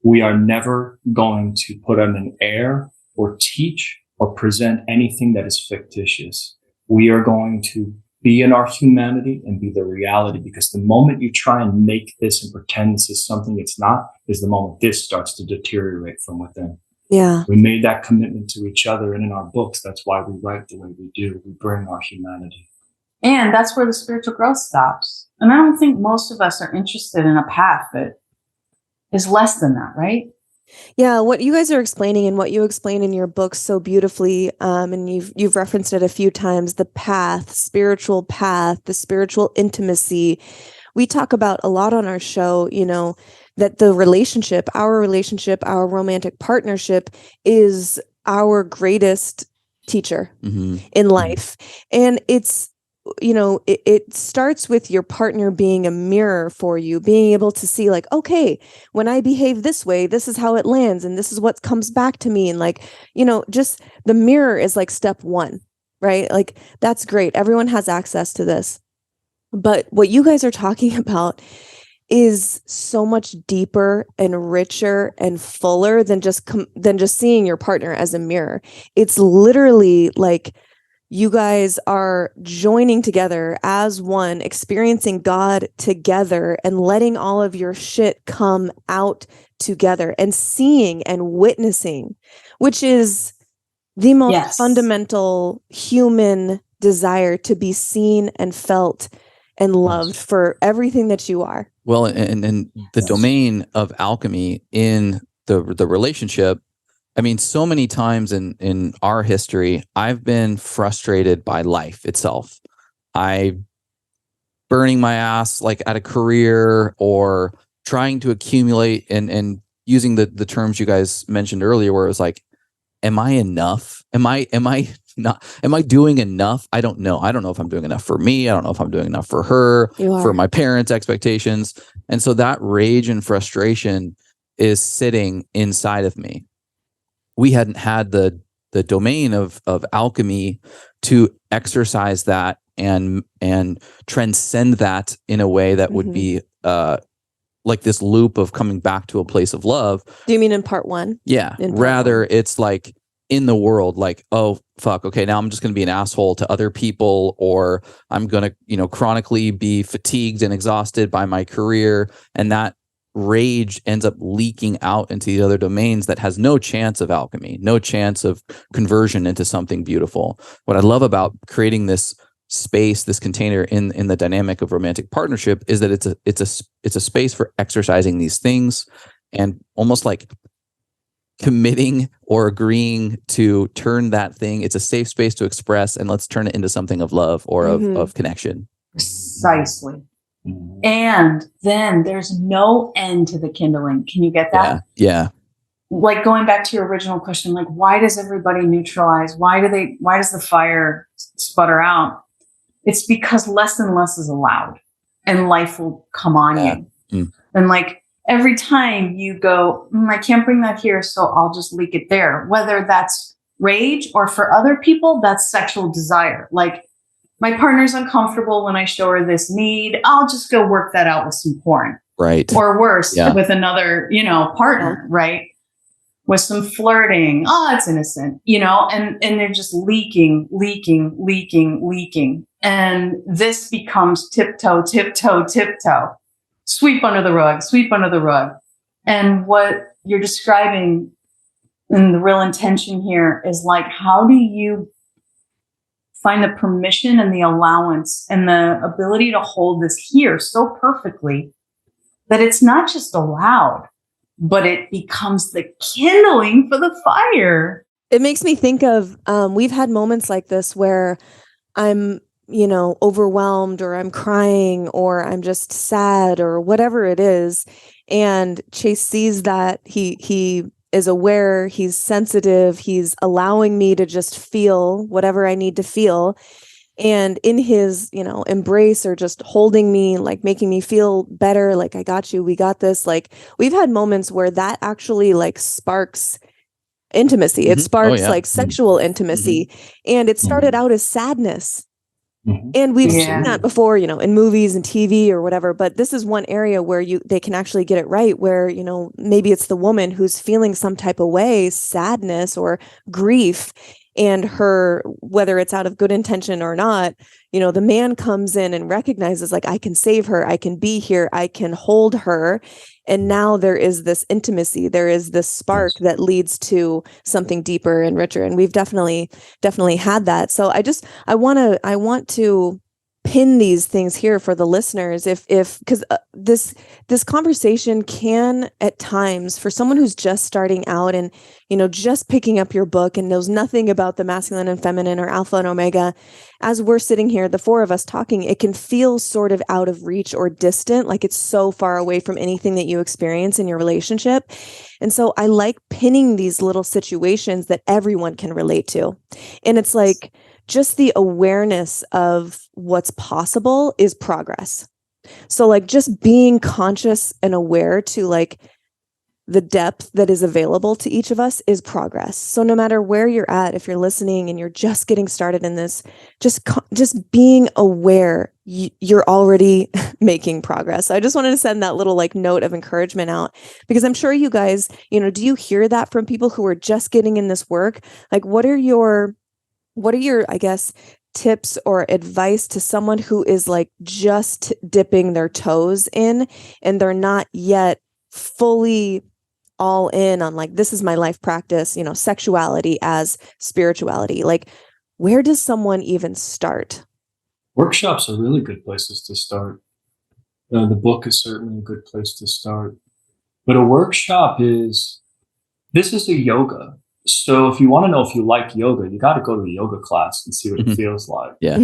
[SPEAKER 5] we are never going to put on an air or teach or present anything that is fictitious. We are going to be in our humanity and be the reality, because the moment you try and make this and pretend this is something it's not, is the moment this starts to deteriorate from within.
[SPEAKER 2] Yeah.
[SPEAKER 5] We made that commitment to each other, and in our books, that's why we write the way we do. We bring our humanity.
[SPEAKER 4] And that's where the spiritual growth stops. And I don't think most of us are interested in a path that is less than that, right?
[SPEAKER 2] Yeah, what you guys are explaining and what you explain in your books so beautifully, and you've referenced it a few times, the path, spiritual path, the spiritual intimacy. We talk about a lot on our show, that the relationship, our romantic partnership is our greatest teacher in life. And it's, it starts with your partner being a mirror for you, being able to see like, okay, when I behave this way, this is how it lands. And this is what comes back to me. And like, just the mirror is like step one, right? Like, that's great. Everyone has access to this. But what you guys are talking about is so much deeper and richer and fuller than just seeing your partner as a mirror. It's literally like, you guys are joining together as one, experiencing God together and letting all of your shit come out together and seeing and witnessing, which is the most fundamental human desire, to be seen and felt and loved for everything that you are.
[SPEAKER 3] Well, and the domain of alchemy in the relationship, I mean, so many times in our history, I've been frustrated by life itself. Burning my ass like at a career or trying to accumulate and using the terms you guys mentioned earlier, where it was like, am I enough? Am I doing enough? I don't know. I don't know if I'm doing enough for me. I don't know if I'm doing enough for her, for my parents' expectations. And so that rage and frustration is sitting inside of me. We hadn't had the domain of alchemy to exercise that and transcend that in a way that would be like this loop of coming back to a place of love.
[SPEAKER 2] Do you mean in part one?
[SPEAKER 3] Yeah. Rather, it's like in the world, like, oh, fuck, okay, now I'm just going to be an asshole to other people, or I'm going to, chronically be fatigued and exhausted by my career. And that rage ends up leaking out into the other domains that has no chance of alchemy, no chance of conversion into something beautiful. What I love about creating this space, this container in the dynamic of romantic partnership is that it's a space for exercising these things and almost like committing or agreeing to turn that thing. It's a safe space to express, and let's turn it into something of love or of connection.
[SPEAKER 4] Precisely. And then there's no end to the kindling. Can you get that?
[SPEAKER 3] Yeah.
[SPEAKER 4] Like going back to your original question, like why does everybody neutralize? Why does the fire sputter out? It's because less and less is allowed and life will come on you. And like every time you go, I can't bring that here, so I'll just leak it there. Whether that's rage or for other people, that's sexual desire. Like my partner's uncomfortable when I show her this need. I'll just go work that out with some porn.
[SPEAKER 3] Right.
[SPEAKER 4] Or worse, with another, partner, right? With some flirting. Oh, it's innocent, and they're just leaking. And this becomes tiptoe. Sweep under the rug. And what you're describing and the real intention here is like, how do you find the permission and the allowance and the ability to hold this here so perfectly that it's not just allowed, but it becomes the kindling for the fire.
[SPEAKER 2] It makes me think of, we've had moments like this where I'm, overwhelmed, or I'm crying, or I'm just sad, or whatever it is. And Chase sees that he is aware, he's sensitive, he's allowing me to just feel whatever I need to feel. And in his, embrace, or just holding me, like making me feel better, like I got you, we got this. Like we've had moments where that actually like sparks intimacy. It sparks like sexual intimacy. And it started out as sadness. And we've seen that before, in movies and TV or whatever. But this is one area where they can actually get it right, where, maybe it's the woman who's feeling some type of way, sadness or grief, and whether it's out of good intention or not, the man comes in and recognizes, like, I can save her, I can be here, I can hold her. And now there is this intimacy, there is this spark that leads to something deeper and richer. And we've definitely had that. So I want to pin these things here for the listeners, because this conversation can at times, for someone who's just starting out and just picking up your book and knows nothing about the masculine and feminine or alpha and omega, as we're sitting here, the four of us talking, it can feel sort of out of reach or distant, like it's so far away from anything that you experience in your relationship. And so I like pinning these little situations that everyone can relate to. And it's like, just the awareness of what's possible is progress. So like just being conscious and aware to like the depth that is available to each of us is progress. So no matter where you're at, if you're listening and you're just getting started in this, just being aware, you're already making progress. So I just wanted to send that little like note of encouragement out, because I'm sure you guys, do you hear that from people who are just getting in this work? Like, what are your, I guess, tips or advice to someone who is like just dipping their toes in and they're not yet fully all in on like, this is my life practice, sexuality as spirituality? Like, where does someone even start?
[SPEAKER 5] Workshops are really good places to start. The book is certainly a good place to start. But a workshop this is a yoga. So if you want to know if you like yoga, you got to go to a yoga class and see what it feels like.
[SPEAKER 3] Yeah.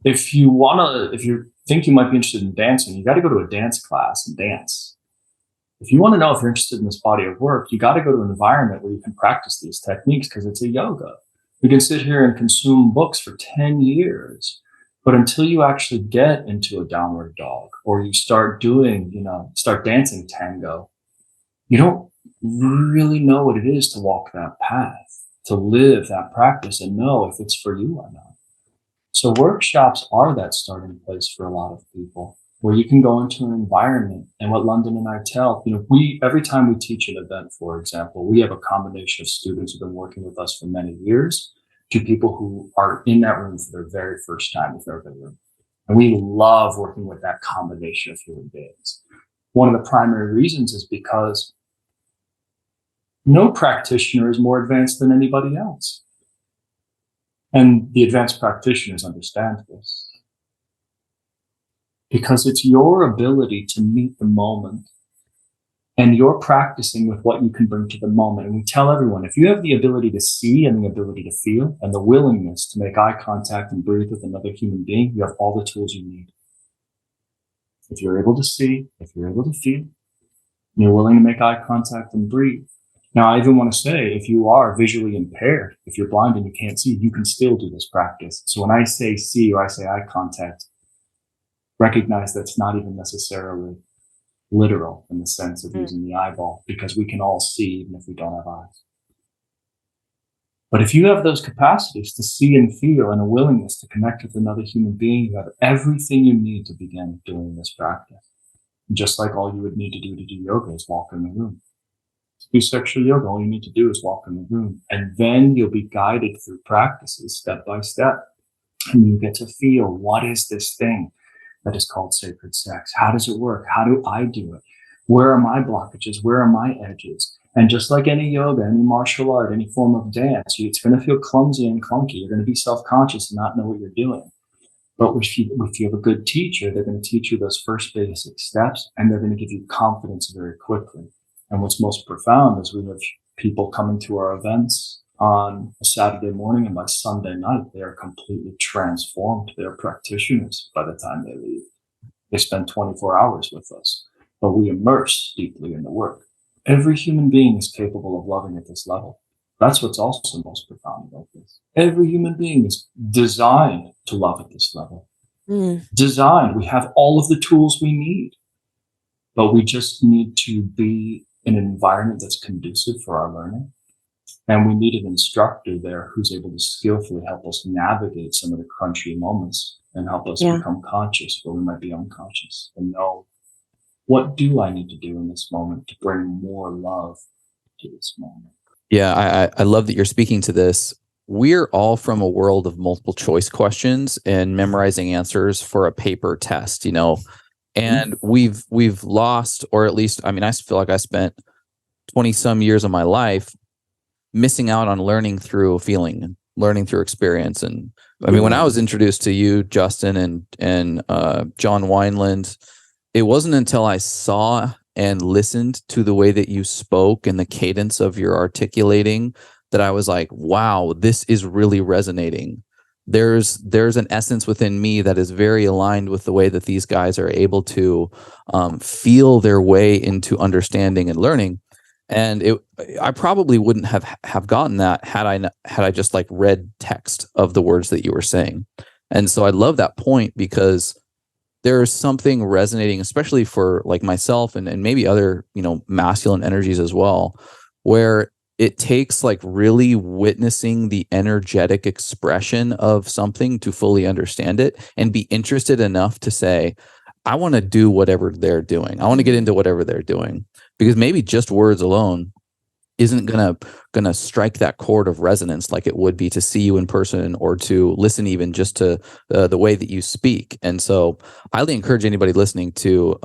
[SPEAKER 5] If you think you might be interested in dancing, you got to go to a dance class and dance. If you want to know if you're interested in this body of work, you got to go to an environment where you can practice these techniques, because it's a yoga. You can sit here and consume books for 10 years, but until you actually get into a downward dog, or you start dancing tango, you don't really know what it is to walk that path, to live that practice and know if it's for you or not. So workshops are that starting place for a lot of people, where you can go into an environment. And what Londin and I tell, every time we teach an event, for example, we have a combination of students who've been working with us for many years to people who are in that room for their very first time if they're in the room. And we love working with that combination of human beings. One of the primary reasons is because no practitioner is more advanced than anybody else. And the advanced practitioners understand this. Because it's your ability to meet the moment, and you're practicing with what you can bring to the moment. And we tell everyone, if you have the ability to see and the ability to feel and the willingness to make eye contact and breathe with another human being, you have all the tools you need. If you're able to see, if you're able to feel, and you're willing to make eye contact and breathe. Now, I even want to say, if you are visually impaired, if you're blind and you can't see, you can still do this practice. So when I say see or I say eye contact, recognize that's not even necessarily literal in the sense of using the eyeball, because we can all see even if we don't have eyes. But if you have those capacities to see and feel and a willingness to connect with another human being, you have everything you need to begin doing this practice. Just like all you would need to do yoga is walk in the room. To do sexual yoga, all you need to do is walk in the room. And then you'll be guided through practices step by step. And you get to feel, what is this thing that is called sacred sex? How does it work? How do I do it? Where are my blockages? Where are my edges? And just like any yoga, any martial art, any form of dance, it's going to feel clumsy and clunky. You're going to be self-conscious and not know what you're doing. But if you have a good teacher, they're going to teach you those first basic steps, and they're going to give you confidence very quickly. And what's most profound is we have people coming to our events on a Saturday morning, and by Sunday night, they are completely transformed. They're practitioners by the time they leave. They spend 24 hours with us, but we immerse deeply in the work. Every human being is capable of loving at this level. That's what's also most profound about this. Every human being is designed to love at this level. Designed. We have all of the tools we need, but we just need to be in an environment that's conducive for our learning. And we need an instructor there who's able to skillfully help us navigate some of the crunchy moments and help us become conscious where we might be unconscious, and know, what do I need to do in this moment to bring more love to this moment?
[SPEAKER 3] Yeah, I love that you're speaking to this. We're all from a world of multiple choice questions and memorizing answers for a paper test, and we've lost, or at least, I feel like I spent 20 some years of my life missing out on learning through feeling and learning through experience. And when I was introduced to you, Justin, and John Wineland, it wasn't until I saw and listened to the way that you spoke and the cadence of your articulating that I was like, wow, this is really resonating. There's an essence within me that is very aligned with the way that these guys are able to feel their way into understanding and learning. And I probably wouldn't have gotten that had I just like read text of the words that you were saying. And so I love that point, because there is something resonating, especially for like myself and maybe other, masculine energies as well, where it takes like really witnessing the energetic expression of something to fully understand it and be interested enough to say, I want to do whatever they're doing. I want to get into whatever they're doing, because maybe just words alone isn't gonna strike that chord of resonance like it would be to see you in person or to listen even just to the way that you speak. And so I highly encourage anybody listening to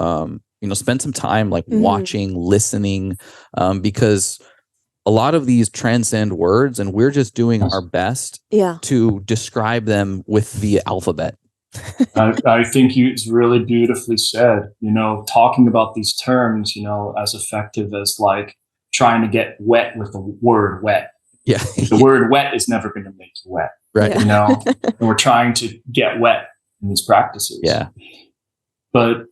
[SPEAKER 3] spend some time like watching, listening, because a lot of these transcend words, and we're just doing our best to describe them with the alphabet.
[SPEAKER 5] I think it's really beautifully said, talking about these terms, as effective as like trying to get wet with the word wet.
[SPEAKER 3] Yeah.
[SPEAKER 5] The word wet is never going to make you wet.
[SPEAKER 3] Right.
[SPEAKER 5] And we're trying to get wet in these practices.
[SPEAKER 3] Yeah.
[SPEAKER 5] But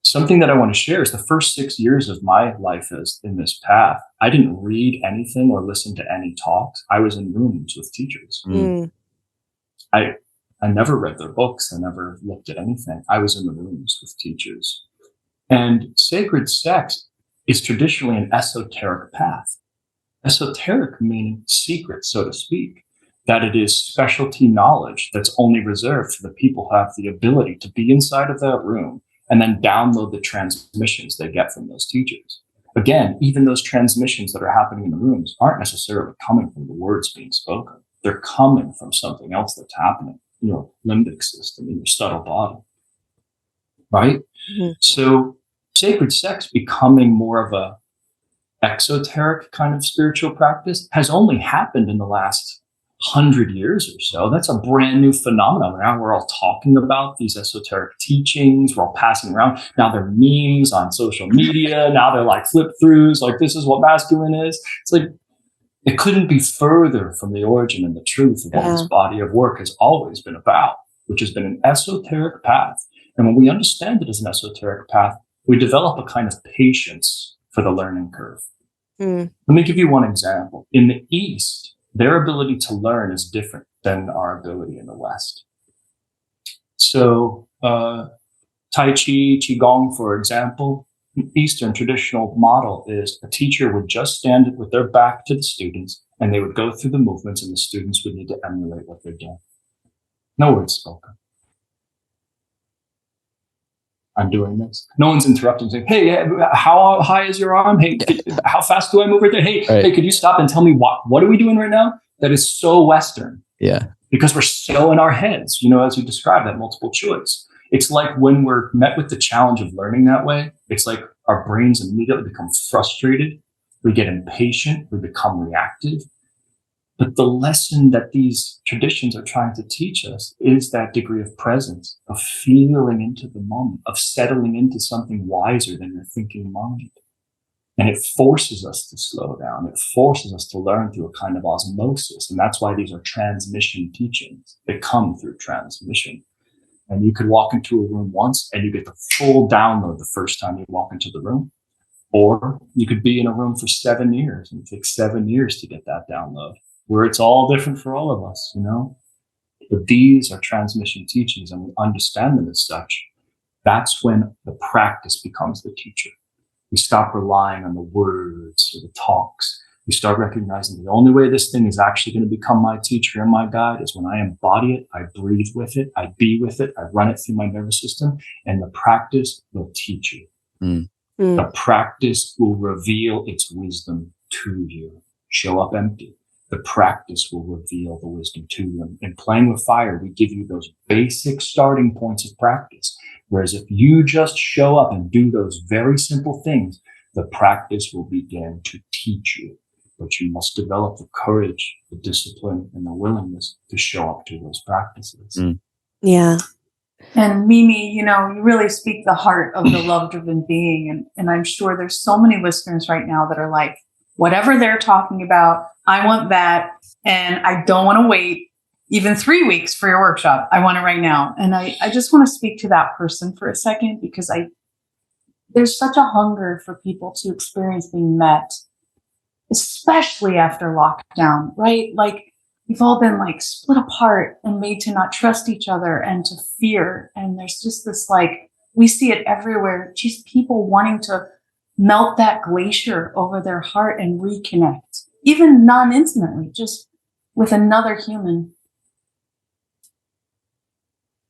[SPEAKER 5] something that I want to share is the first 6 years of my life as in this path, I didn't read anything or listen to any talks. I was in rooms with teachers. I never read their books. I never looked at anything. I was in the rooms with teachers. And sacred sex is traditionally an esoteric path. Esoteric meaning secret, so to speak, that it is specialty knowledge that's only reserved for the people who have the ability to be inside of that room and then download the transmissions they get from those teachers. Again, even those transmissions that are happening in the rooms aren't necessarily coming from the words being spoken. They're coming from something else that's happening in your limbic system, in your subtle body, right? So sacred sex becoming more of a exoteric kind of spiritual practice has only happened in the last 100 years or so. That's a brand new phenomenon. Now we're all talking about these esoteric teachings. We're all passing around. Now they're memes on social media. Now they're like flip throughs. Like, this is what masculine is. It's like, it couldn't be further from the origin and the truth of what this body of work has always been about, which has been an esoteric path. And when we understand it as an esoteric path, we develop a kind of patience for the learning curve. Let me give you one example. In the East, their ability to learn is different than our ability in the West. So, Tai Chi, Qigong, for example, Eastern traditional model is a teacher would just stand with their back to the students, and they would go through the movements, and the students would need to emulate what they're doing. No words spoken. I'm doing this. No one's interrupting, saying, "Hey, how high is your arm? Hey, how fast do I move right there? Hey, hey, could you stop and tell me what are we doing right now?" That is so Western. Yeah. Because we're so in our heads, as you described, that multiple choice. It's like when we're met with the challenge of learning that way, it's like our brains immediately become frustrated. We get impatient. We become reactive. But the lesson that these traditions are trying to teach us is that degree of presence, of feeling into the moment, of settling into something wiser than your thinking mind. And it forces us to slow down. It forces us to learn through a kind of osmosis. And that's why these are transmission teachings. They come through transmission. And you could walk into a room once and you get the full download the first time you walk into the room. Or you could be in a room for 7 years and it takes 7 years to get that download, where it's all different for all of us, But these are transmission teachings, and we understand them as such. That's when the practice becomes the teacher. We stop relying on the words or the talks. We start recognizing the only way this thing is actually going to become my teacher and my guide is when I embody it, I breathe with it, I be with it, I run it through my nervous system, and the practice will teach you. The practice will reveal its wisdom to you. Show up empty. The practice will reveal the wisdom to you. In playing with fire, we give you those basic starting points of practice. Whereas if you just show up and do those very simple things, the practice will begin to teach you. But you must develop the courage, the discipline, and the willingness to show up to those practices.
[SPEAKER 2] Yeah.
[SPEAKER 4] And Mimi, you really speak the heart of the love-driven being. And I'm sure there's so many listeners right now that are like, whatever they're talking about, I want that. And I don't want to wait even 3 weeks for your workshop. I want it right now. And I just want to speak to that person for a second, because there's such a hunger for people to experience being met, especially after lockdown, right? Like, we've all been like split apart and made to not trust each other and to fear. And there's just this, we see it everywhere, just people wanting to melt that glacier over their heart and reconnect, even non-intimately, just with another human.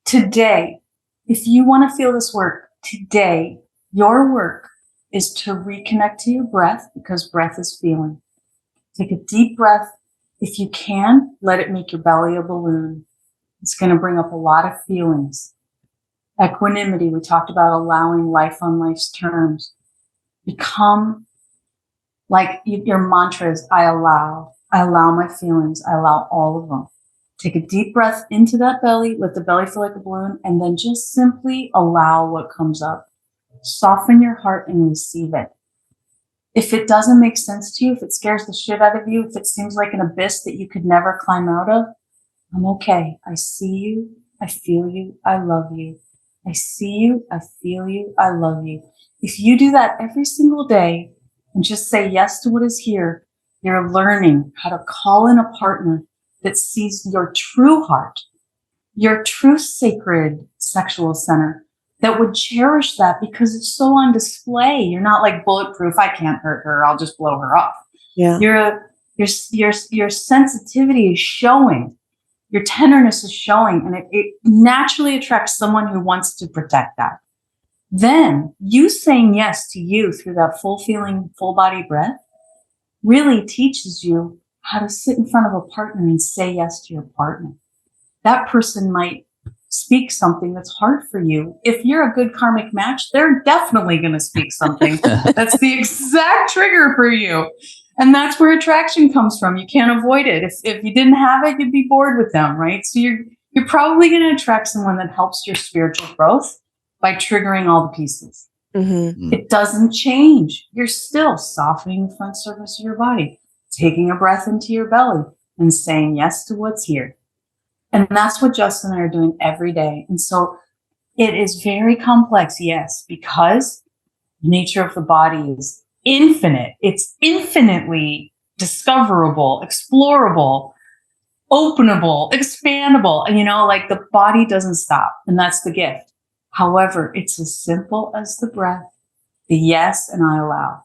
[SPEAKER 4] Today, if you want to feel this work, today, your work is to reconnect to your breath, because breath is feeling. Take a deep breath. If you can, let it make your belly a balloon. It's going to bring up a lot of feelings. Equanimity, we talked about allowing life on life's terms. Become like your mantra is, I allow my feelings. I allow all of them. Take a deep breath into that belly. Let the belly feel like a balloon, and then just simply allow what comes up. Soften your heart and receive it. If it doesn't make sense to you, if it scares the shit out of you, if it seems like an abyss that you could never climb out of, I'm okay. I see you. I feel you. I love you. I see you. I feel you. I love you. If you do that every single day and just say yes to what is here, you're learning how to call in a partner that sees your true heart, your true sacred sexual center, that would cherish that because it's so on display. You're not like bulletproof. I can't hurt her. I'll just blow her off.
[SPEAKER 2] Yeah.
[SPEAKER 4] Your sensitivity is showing. Your tenderness is showing, and it naturally attracts someone who wants to protect that. Then you saying yes to you through that full feeling, full body breath really teaches you how to sit in front of a partner and say yes to your partner. That person might speak something that's hard for you. If you're a good karmic match, they're definitely going to speak something that's the exact trigger for you. And that's where attraction comes from. You can't avoid it. If you didn't have it, you'd be bored with them, right? So you're probably going to attract someone that helps your spiritual growth by triggering all the pieces.
[SPEAKER 2] Mm-hmm.
[SPEAKER 4] It doesn't change. You're still softening the front surface of your body, taking a breath into your belly and saying yes to what's here. And that's what Justin and I are doing every day. And so it is very complex, yes, because the nature of the body is infinite. It's infinitely discoverable, explorable, openable, expandable. And, like the body doesn't stop. And that's the gift. However, it's as simple as the breath, the yes, and I allow.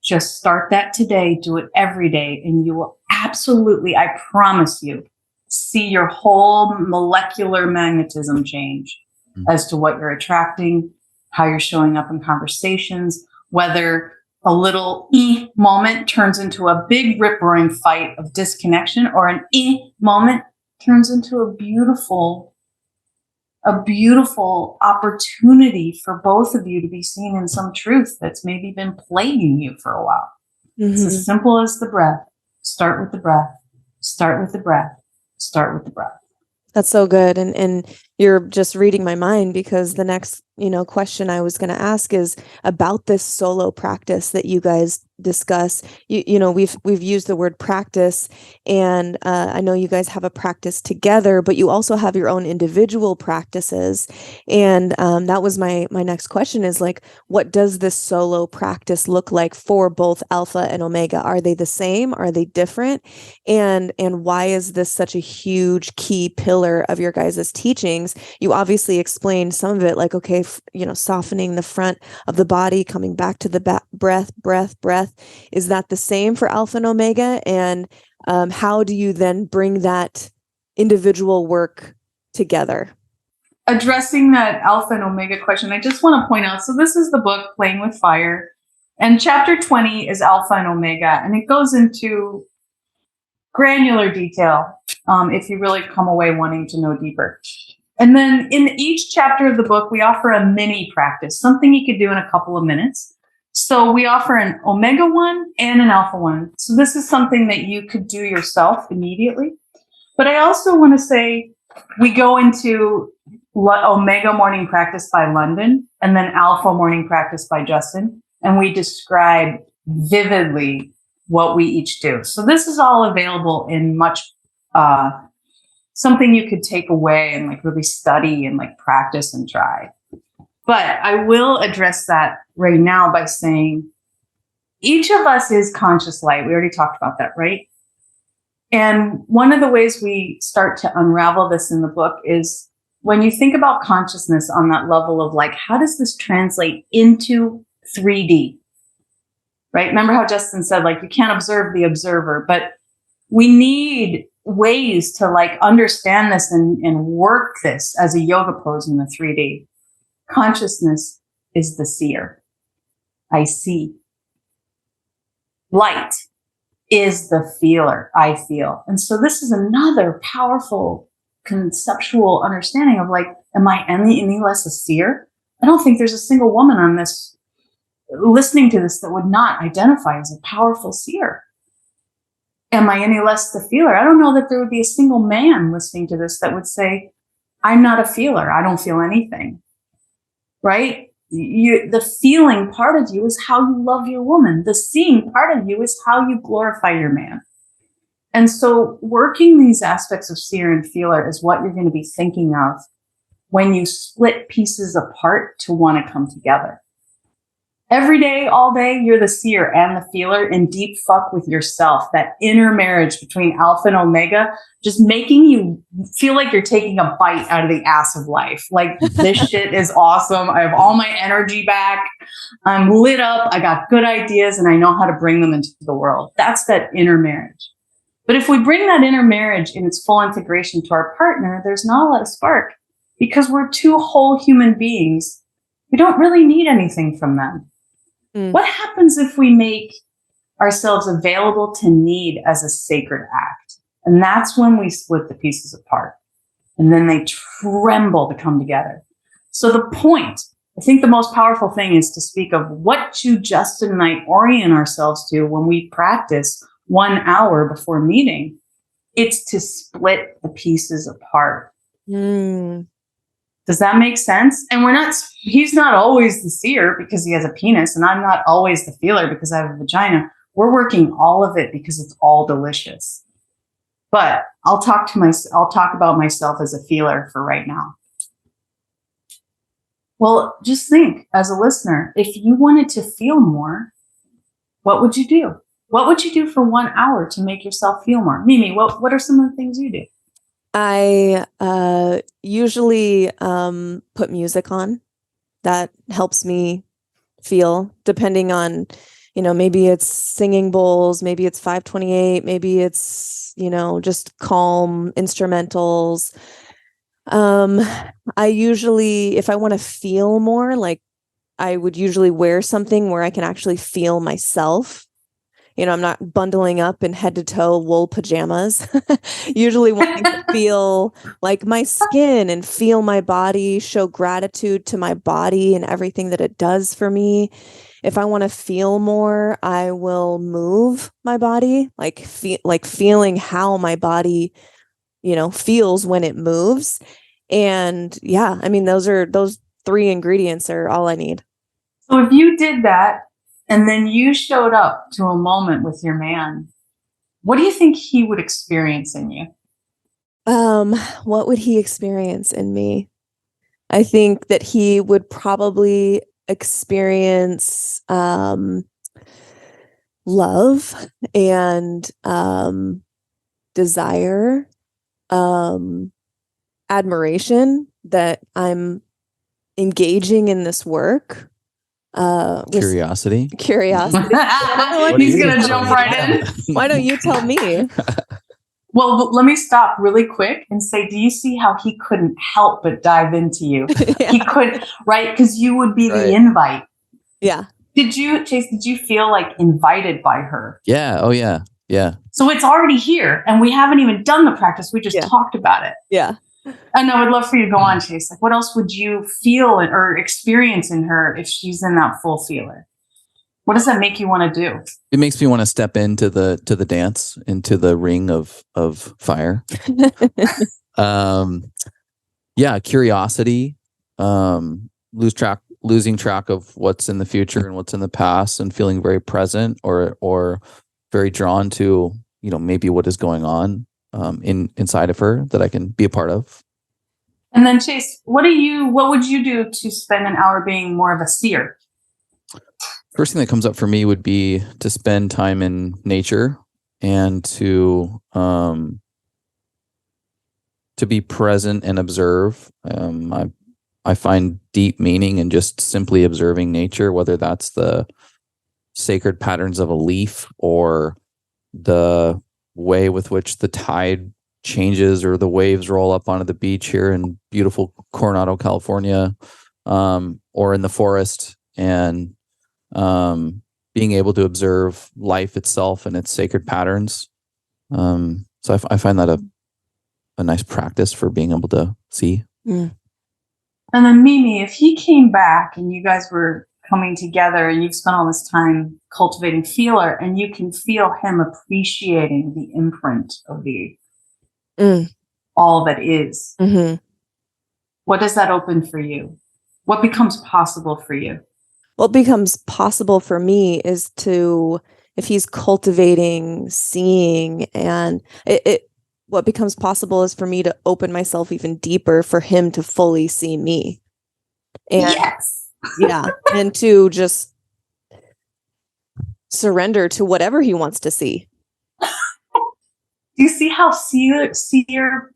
[SPEAKER 4] Just start that today. Do it every day. And you will absolutely, I promise you, see your whole molecular magnetism change as to what you're attracting, how you're showing up in conversations, whether a little moment turns into a big rip-roaring fight of disconnection, or an moment turns into a beautiful opportunity for both of you to be seen in some truth that's maybe been plaguing you for a while.
[SPEAKER 2] Mm-hmm.
[SPEAKER 4] It's as simple as the breath. Start with the breath. Start with the breath. Start with the breath.
[SPEAKER 2] That's so good. And you're just reading my mind, because the next, question I was going to ask is about this solo practice that you guys discuss. We've used the word practice, and I know you guys have a practice together, but you also have your own individual practices. And that was my next question is like, what does this solo practice look like for both Alpha and Omega? Are they the same? Are they different? And why is this such a huge key pillar of your guys' teachings? You obviously explained some of it, like, okay, softening the front of the body, coming back to the breath. Is that the same for Alpha and Omega? And how do you then bring that individual work together?
[SPEAKER 4] Addressing that Alpha and Omega question, I just want to point out, so this is the book, Playing with Fire, and chapter 20 is Alpha and Omega, and it goes into granular detail if you really come away wanting to know deeper. And then in each chapter of the book, we offer a mini practice, something you could do in a couple of minutes. So we offer an Omega one and an Alpha one. So this is something that you could do yourself immediately. But I also want to say we go into Omega morning practice by Londin and then Alpha morning practice by Justin. And we describe vividly what we each do. So this is all available in much something you could take away and like really study and like practice and try. But I will address that right now by saying each of us is conscious light. We already talked about that, right? And one of the ways we start to unravel this in the book is when you think about consciousness on that level of like, how does this translate into 3D? Right? Remember how Justin said, like, you can't observe the observer, but we need ways to like understand this and work this as a yoga pose in the 3D. Consciousness is the seer. I see. Light is the feeler. I feel. And so this is another powerful conceptual understanding of like, am I any less a seer? I don't think there's a single woman on this listening to this that would not identify as a powerful seer. Am I any less the feeler? I don't know that there would be a single man listening to this that would say, I'm not a feeler. I don't feel anything. Right? The feeling part of you is how you love your woman. The seeing part of you is how you glorify your man. And so working these aspects of seer and feeler is what you're going to be thinking of when you split pieces apart to want to come together. Every day, all day, you're the seer and the feeler in deep fuck with yourself. That inner marriage between Alpha and Omega, just making you feel like you're taking a bite out of the ass of life. Like, this shit is awesome. I have all my energy back. I'm lit up. I got good ideas and I know how to bring them into the world. That's that inner marriage. But if we bring that inner marriage in its full integration to our partner, there's not a lot of spark because we're two whole human beings. We don't really need anything from them. What happens if we make ourselves available to need as a sacred act? And that's when we split the pieces apart. And then they tremble to come together. So the point I think the most powerful thing is to speak of what do Justin and I orient ourselves to when we practice 1 hour before meeting. It's to split the pieces apart. Does that make sense? And he's not always the seer because he has a penis, and I'm not always the feeler because I have a vagina. We're working all of it because it's all delicious. But I'll talk about myself as a feeler for right now. Well, just think as a listener, if you wanted to feel more, what would you do? What would you do for 1 hour to make yourself feel more? Mimi, what are some of the things you do?
[SPEAKER 2] I usually put music on that helps me feel, depending on, maybe it's singing bowls, maybe it's 528, maybe it's, just calm instrumentals. I usually, if I want to feel more, like I would usually wear something where I can actually feel myself. I'm not bundling up in head to toe wool pajamas, usually wanting to feel like my skin and feel my body, show gratitude to my body and everything that it does for me. If I want to feel more, I will move my body, feeling how my body, feels when it moves. And yeah, I mean, those 3 ingredients are all I need.
[SPEAKER 4] So if you did that, and then you showed up to a moment with your man, what do you think he would experience in you?
[SPEAKER 2] What would he experience in me? I think that he would probably experience love and desire, admiration that I'm engaging in this work.
[SPEAKER 3] Curiosity.
[SPEAKER 4] He's gonna jump right in.
[SPEAKER 2] Why don't you tell me?
[SPEAKER 4] Well, let me stop really quick and say, do you see how he couldn't help but dive into you?
[SPEAKER 2] Yeah.
[SPEAKER 4] He could, right? Because you would be the invite.
[SPEAKER 2] Yeah.
[SPEAKER 4] Chase, did you feel like invited by her?
[SPEAKER 3] Yeah. Oh yeah. Yeah.
[SPEAKER 4] So it's already here, and we haven't even done the practice. We just talked about it.
[SPEAKER 2] Yeah.
[SPEAKER 4] And I would love for you to go on, Chase. Like, what else would you feel or experience in her if she's in that full feeler? What does that make you want to do?
[SPEAKER 3] It makes me want to step into the dance, into the ring of fire. Yeah, curiosity. Losing track of what's in the future and what's in the past, and feeling very present or very drawn to maybe what is going on inside of her that I can be a part of.
[SPEAKER 4] And then Chase, what would you do to spend an hour being more of a seer?
[SPEAKER 3] First thing that comes up for me would be to spend time in nature and to be present and observe. I find deep meaning in just simply observing nature, whether that's the sacred patterns of a leaf or the way with which the tide changes or the waves roll up onto the beach here in beautiful Coronado, California, or in the forest, and being able to observe life itself and its sacred patterns. So I find that a nice practice for being able to see.
[SPEAKER 2] Mm.
[SPEAKER 4] And then Mimi, if he came back and you guys were coming together and you've spent all this time cultivating feeler, and you can feel him appreciating the imprint of the all that is, what does that open for you? What becomes possible for you?
[SPEAKER 2] What becomes possible for me is if he's cultivating seeing, and what becomes possible is for me to open myself even deeper for him to fully see me. And
[SPEAKER 4] yes.
[SPEAKER 2] Yeah. And to just surrender to whatever he wants to see.
[SPEAKER 4] Do you see how seer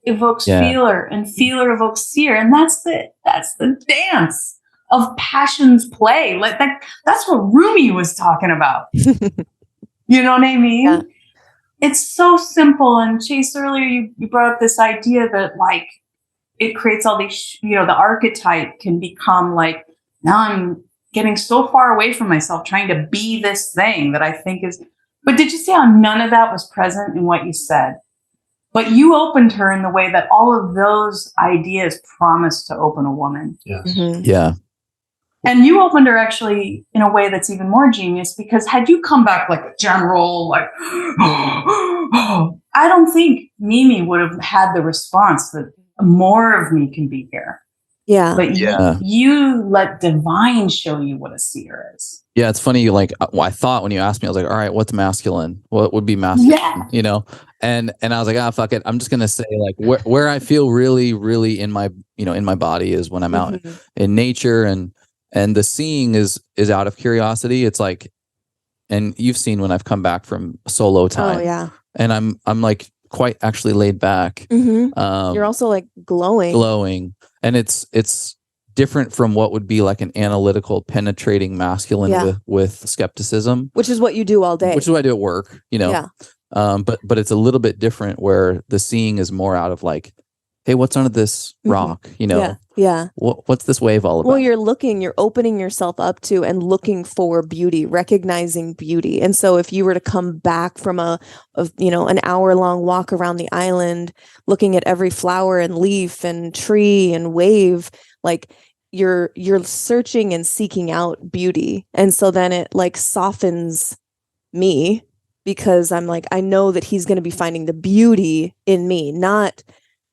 [SPEAKER 4] evokes feeler and feeler evokes seer? And that's the dance of passion's play. Like that's what Rumi was talking about. You know what I mean? Yeah. It's so simple. And Chase, earlier you brought up this idea that like it creates all these, the archetype can become like, now I'm getting so far away from myself trying to be this thing that I think is, but did you see how none of that was present in what you said? But you opened her in the way that all of those ideas promise to open a woman.
[SPEAKER 5] Yes.
[SPEAKER 2] Mm-hmm.
[SPEAKER 3] Yeah.
[SPEAKER 4] And you opened her actually in a way that's even more genius, because had you come back like a general, like, I don't think Mimi would have had the response that more of me can be here.
[SPEAKER 2] Yeah.
[SPEAKER 4] But you let divine show you what a seer is.
[SPEAKER 3] Yeah, it's funny. Like, I thought when you asked me, I was like, all right, what's masculine? What would be masculine?
[SPEAKER 4] Yeah.
[SPEAKER 3] You know? And I was like, fuck it. I'm just going to say like where I feel really, really in my, in my body is when I'm out in nature, and the seeing is out of curiosity. It's like, and you've seen when I've come back from solo time.
[SPEAKER 2] Oh yeah.
[SPEAKER 3] And I'm like quite actually laid back.
[SPEAKER 2] You're also like glowing.
[SPEAKER 3] And it's different from what would be like an analytical, penetrating masculine with skepticism,
[SPEAKER 2] which is what you do all day.
[SPEAKER 3] Which is what I do at work,
[SPEAKER 2] Yeah.
[SPEAKER 3] But it's a little bit different where the seeing is more out of like, hey, what's under this rock?
[SPEAKER 2] Yeah.
[SPEAKER 3] What's this wave all about?
[SPEAKER 2] Well, you're opening yourself up to and looking for beauty, recognizing beauty. And so if you were to come back from an hour-long walk around the island, looking at every flower and leaf and tree and wave, like you're searching and seeking out beauty. And so then it like softens me, because I'm like, I know that he's going to be finding the beauty in me, not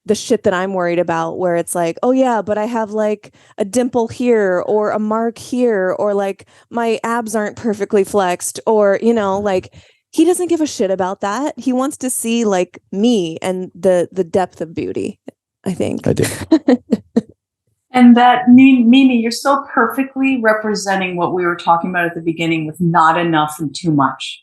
[SPEAKER 2] the shit that I'm worried about, where it's like, oh yeah, but I have like a dimple here or a mark here, or like my abs aren't perfectly flexed, or, like he doesn't give a shit about that. He wants to see like me and the depth of beauty, I think.
[SPEAKER 3] I do.
[SPEAKER 4] And that, Mimi, you're so perfectly representing what we were talking about at the beginning with not enough and too much.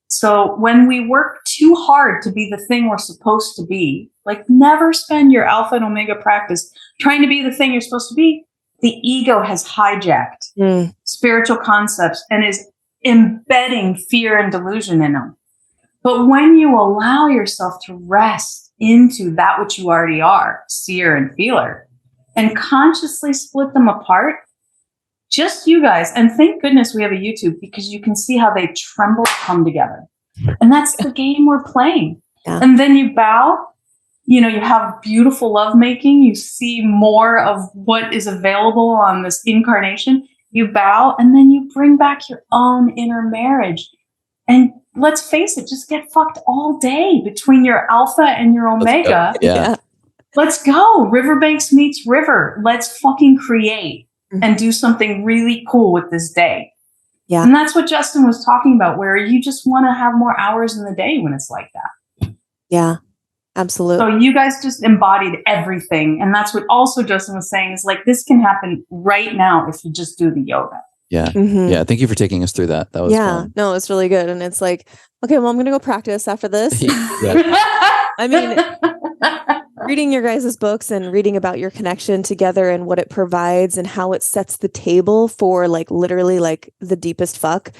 [SPEAKER 4] So when we work too hard to be the thing we're supposed to be, like never spend your alpha and omega practice trying to be the thing you're supposed to be. The ego has hijacked spiritual concepts and is embedding fear and delusion in them. But when you allow yourself to rest into that which you already are, seer and feeler, and consciously split them apart, just you guys, and thank goodness we have a YouTube, because you can see how they tremble come together. And that's the game we're playing.
[SPEAKER 2] Yeah.
[SPEAKER 4] And then you bow, you have beautiful lovemaking. You see more of what is available on this incarnation. You bow, and then you bring back your own inner marriage. And let's face it, just get fucked all day between your alpha and your omega.
[SPEAKER 3] Yeah.
[SPEAKER 4] Let's go. Riverbanks meets river. Let's fucking create and do something really cool with this day.
[SPEAKER 2] Yeah.
[SPEAKER 4] And that's what Justin was talking about, where you just want to have more hours in the day when it's like that.
[SPEAKER 2] Yeah, absolutely.
[SPEAKER 4] So you guys just embodied everything. And that's what also Justin was saying, is like, this can happen right now if you just do the yoga.
[SPEAKER 3] Yeah. Yeah. Thank you for taking us through that. That was fun.
[SPEAKER 2] No, it's really good. And it's like, okay, well, I'm going to go practice after this. I mean, reading your guys' books and reading about your connection together and what it provides and how it sets the table for like literally like the deepest fuck.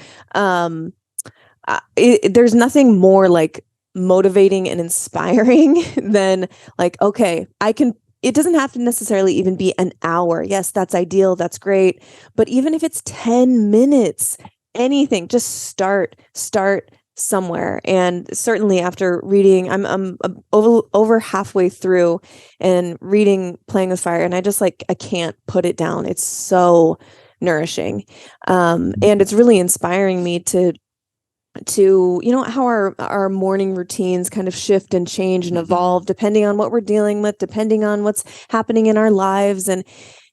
[SPEAKER 2] There's nothing more like motivating and inspiring than like, okay, it doesn't have to necessarily even be an hour. Yes, that's ideal. That's great. But even if it's 10 minutes, anything, just start somewhere. And certainly after reading, I'm over halfway through and reading Playing with Fire, and I just like, I can't put it down. It's so nourishing. And it's really inspiring me to how our morning routines kind of shift and change and evolve depending on what we're dealing with, depending on what's happening in our lives. And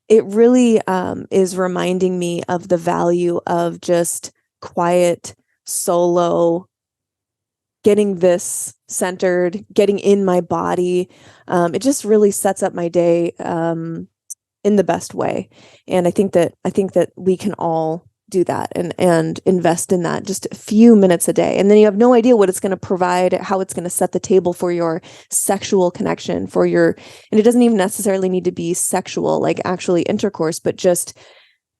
[SPEAKER 2] it really is reminding me of the value of just quiet, solo, getting this centered, getting in my body. It just really sets up my day in the best way. And I think that we can all do that and invest in that just a few minutes a day. And then you have no idea what it's going to provide, how it's going to set the table for your sexual connection, and it doesn't even necessarily need to be sexual, like actually intercourse, but just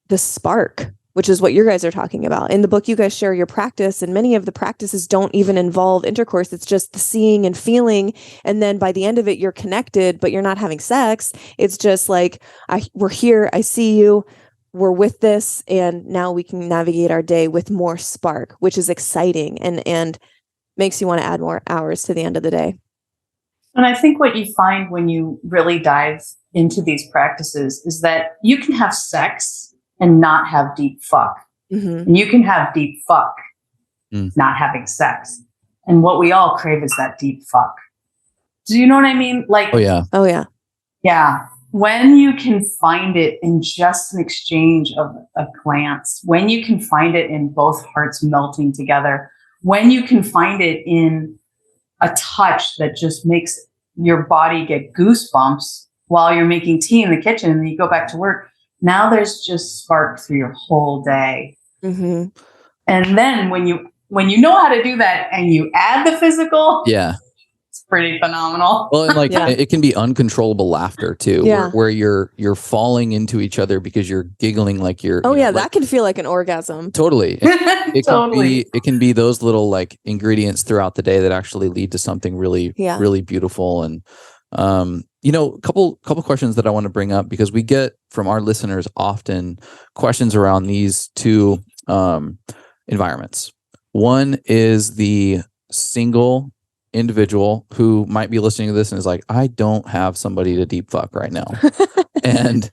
[SPEAKER 2] the spark, which is what you guys are talking about. In the book, you guys share your practice, and many of the practices don't even involve intercourse. It's just the seeing and feeling. And then by the end of it, you're connected, but you're not having sex. It's just like, we're here, I see you, we're with this, and now we can navigate our day with more spark, which is exciting and makes you want to add more hours to the end of the day.
[SPEAKER 4] And I think what you find when you really dive into these practices is that you can have sex and not have deep fuck. And you can have deep fuck, not having sex. And what we all crave is that deep fuck. Do you know what I mean? Like,
[SPEAKER 3] oh yeah.
[SPEAKER 4] Yeah. When you can find it in just an exchange of a glance, when you can find it in both hearts melting together, when you can find it in a touch that just makes your body get goosebumps while you're making tea in the kitchen and then you go back to work, now there's just spark through your whole day. And then when you know how to do that and you add the physical, it's pretty phenomenal.
[SPEAKER 3] Well, and like it can be uncontrollable laughter too, where you're falling into each other because you're giggling like you're.
[SPEAKER 2] Oh, that can feel like an orgasm.
[SPEAKER 3] Totally. It can be those little like ingredients throughout the day that actually lead to something really, really beautiful. And a couple questions that I want to bring up, because we get from our listeners often questions around these two environments. One is the single individual who might be listening to this and is like, I don't have somebody to deep fuck right now. And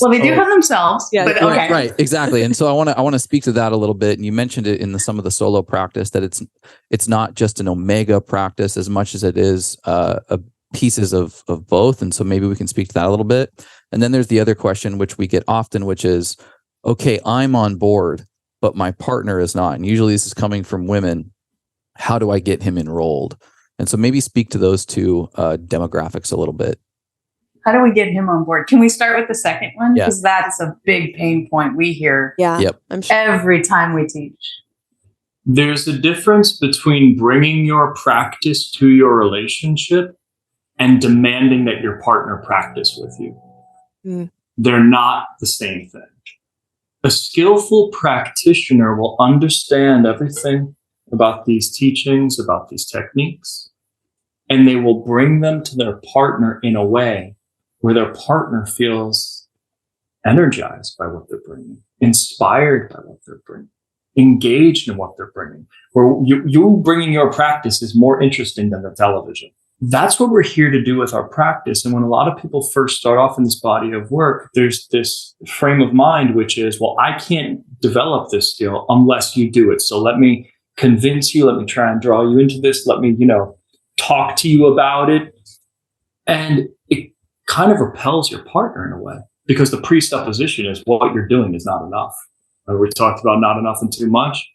[SPEAKER 4] well, they do have themselves.
[SPEAKER 2] Yeah,
[SPEAKER 4] but okay.
[SPEAKER 3] Right, exactly. And so I want to speak to that a little bit. And you mentioned it in some of the solo practice that it's not just an omega practice as much as it is pieces of both. And so maybe we can speak to that a little bit. And then there's the other question, which we get often, which is, okay, I'm on board, but my partner is not. And usually this is coming from women. How do I get him enrolled? And so maybe speak to those two demographics a little bit.
[SPEAKER 4] How do we get him on board? Can we start with the second one? Because that's a big pain point we hear
[SPEAKER 2] I'm sure.
[SPEAKER 4] every time we teach.
[SPEAKER 5] There's a difference between bringing your practice to your relationship and demanding that your partner practice with you. They're not the same thing. A skillful practitioner will understand everything about these teachings, about these techniques, and they will bring them to their partner in a way where their partner feels energized by what they're bringing, inspired by what they're bringing, engaged in what they're bringing, where you bringing your practice is more interesting than the television. That's what we're here to do with our practice. And when a lot of people first start off in this body of work, there's this frame of mind, which is, well, I can't develop this skill unless you do it. So let me convince you, let me try and draw you into this, let me, talk to you about it. And it kind of repels your partner in a way, because the presupposition is what you're doing is not enough. We talked about not enough and too much.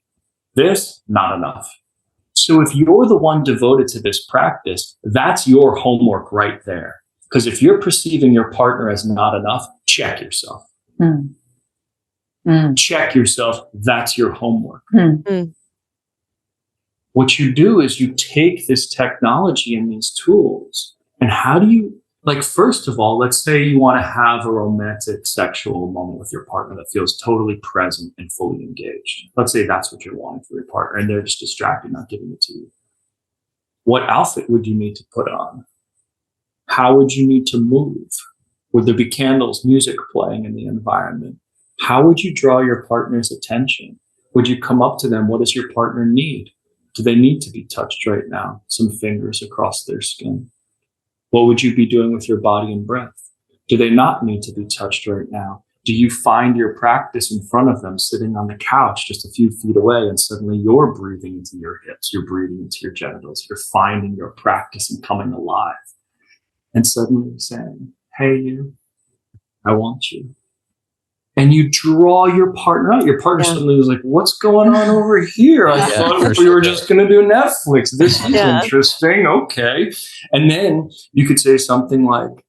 [SPEAKER 5] This, not enough. So if you're the one devoted to this practice, that's your homework right there. Because if you're perceiving your partner as not enough, check yourself. Check yourself. That's your homework. What you do is you take this technology and these tools, and how do you, like, first of all, let's say you want to have a romantic sexual moment with your partner that feels totally present and fully engaged. Let's say that's what you're wanting for your partner, and they're just distracted, not giving it to you. What outfit would you need to put on? How would you need to move? Would there be candles, music playing in the environment? How would you draw your partner's attention? Would you come up to them? What does your partner need? Do they need to be touched right now? Some fingers across their skin. What would you be doing with your body and breath? Do they not need to be touched right now? Do you find your practice in front of them, sitting on the couch just a few feet away, and suddenly you're breathing into your hips, you're breathing into your genitals, you're finding your practice and coming alive. And suddenly you're saying, hey, you, I want you. And you draw your partner out. Your partner suddenly was like, what's going on over here? I thought we were just going to do Netflix. This is interesting. Okay. And then you could say something like,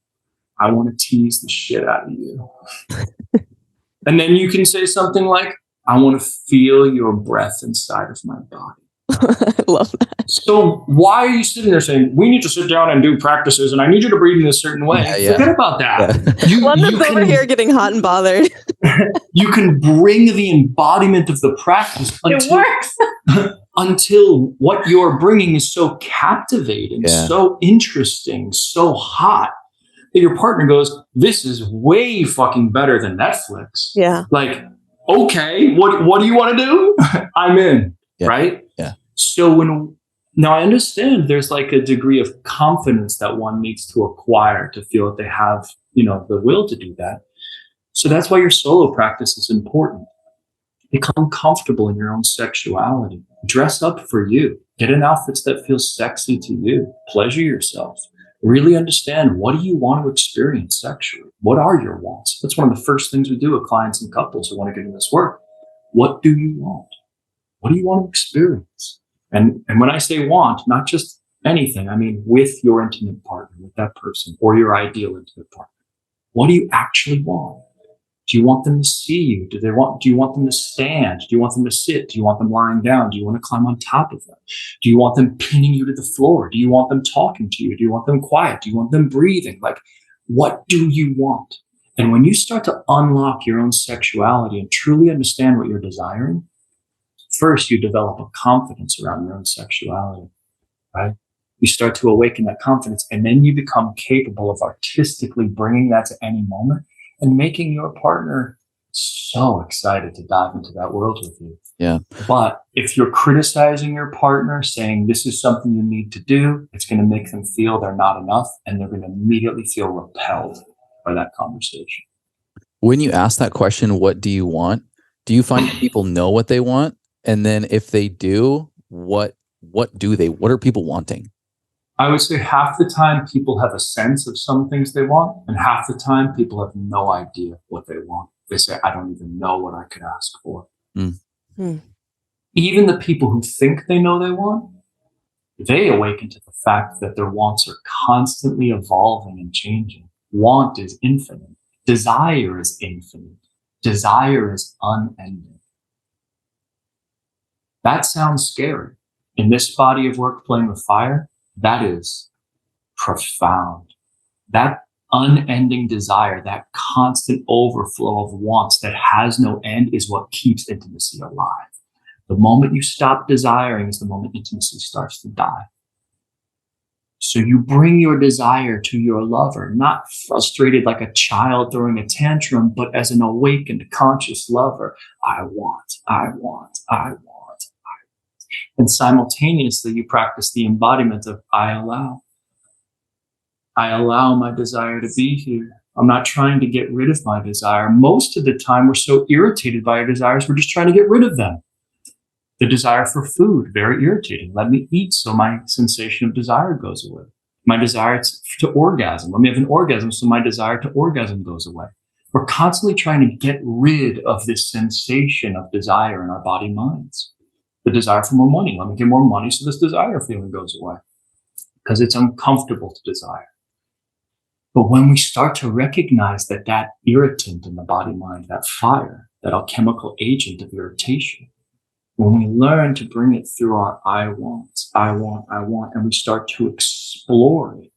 [SPEAKER 5] I want to tease the shit out of you. And then you can say something like, I want to feel your breath inside of my body.
[SPEAKER 2] I love that.
[SPEAKER 5] So why are you sitting there saying, we need to sit down and do practices and I need you to breathe in a certain way? Forget about that.
[SPEAKER 2] London's over here getting hot and bothered.
[SPEAKER 5] You can bring the embodiment of the practice until what you're bringing is so captivating, so interesting, so hot that your partner goes, this is way fucking better than Netflix.
[SPEAKER 2] Yeah.
[SPEAKER 5] Like, okay, what do you want to do? I'm in. Right?
[SPEAKER 3] Yeah.
[SPEAKER 5] So now I understand there's like a degree of confidence that one needs to acquire to feel that they have, the will to do that. So that's why your solo practice is important. Become comfortable in your own sexuality. Dress up for you. Get in outfits that feel sexy to you. Pleasure yourself. Really understand, what do you want to experience sexually? What are your wants? That's one of the first things we do with clients and couples who want to get into this work. What do you want? What do you want to experience? And when I say want, not just anything, I mean with your intimate partner, with that person, or your ideal intimate partner. What do you actually want? Do you want them to see you? Do you want them to stand? Do you want them to sit? Do you want them lying down? Do you want to climb on top of them? Do you want them pinning you to the floor? Do you want them talking to you? Do you want them quiet? Do you want them breathing? Like, what do you want? And when you start to unlock your own sexuality and truly understand what you're desiring, first you develop a confidence around your own sexuality, right? You start to awaken that confidence, and then you become capable of artistically bringing that to any moment and making your partner so excited to dive into that world with you.
[SPEAKER 3] Yeah.
[SPEAKER 5] But if you're criticizing your partner, saying this is something you need to do, it's going to make them feel they're not enough, and they're going to immediately feel repelled by that conversation.
[SPEAKER 3] When you ask that question, what do you want? Do you find that people know what they want? And then if they do, what are people wanting?
[SPEAKER 5] I would say half the time people have a sense of some things they want, and half the time people have no idea what they want. They say, I don't even know what I could ask for. Even the people who think they know they want, they awaken to the fact that their wants are constantly evolving and changing. Want is infinite. Desire is infinite. Desire is unending. That sounds scary. In this body of work, playing with fire, that is profound. That unending desire, that constant overflow of wants that has no end, is what keeps intimacy alive. The moment you stop desiring is the moment intimacy starts to die. So you bring your desire to your lover, not frustrated like a child throwing a tantrum, but as an awakened, conscious lover. I want, I want, I want. And simultaneously, you practice the embodiment of I allow. I allow my desire to be here. I'm not trying to get rid of my desire. Most of the time, we're so irritated by our desires, we're just trying to get rid of them. The desire for food, very irritating. Let me eat so my sensation of desire goes away. My desire to orgasm. Let me have an orgasm so my desire to orgasm goes away. We're constantly trying to get rid of this sensation of desire in our body minds. The desire for more money. Let me get more money so this desire feeling goes away. Because it's uncomfortable to desire. But when we start to recognize that that irritant in the body mind, that fire, that alchemical agent of irritation, when we learn to bring it through our I want, and we start to explore it,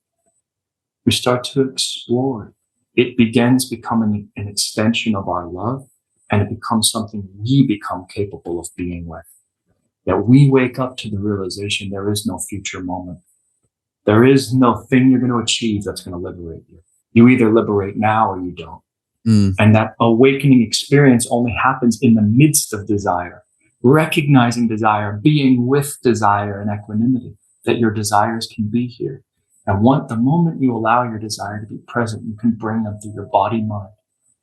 [SPEAKER 5] it begins becoming an extension of our love, and it becomes something we become capable of being with. That we wake up to the realization there is no future moment. There is no thing you're going to achieve that's going to liberate you. You either liberate now or you don't. And that awakening experience only happens in the midst of desire. Recognizing desire, being with desire and equanimity, that your desires can be here. And the moment you allow your desire to be present, you can bring them through your body mind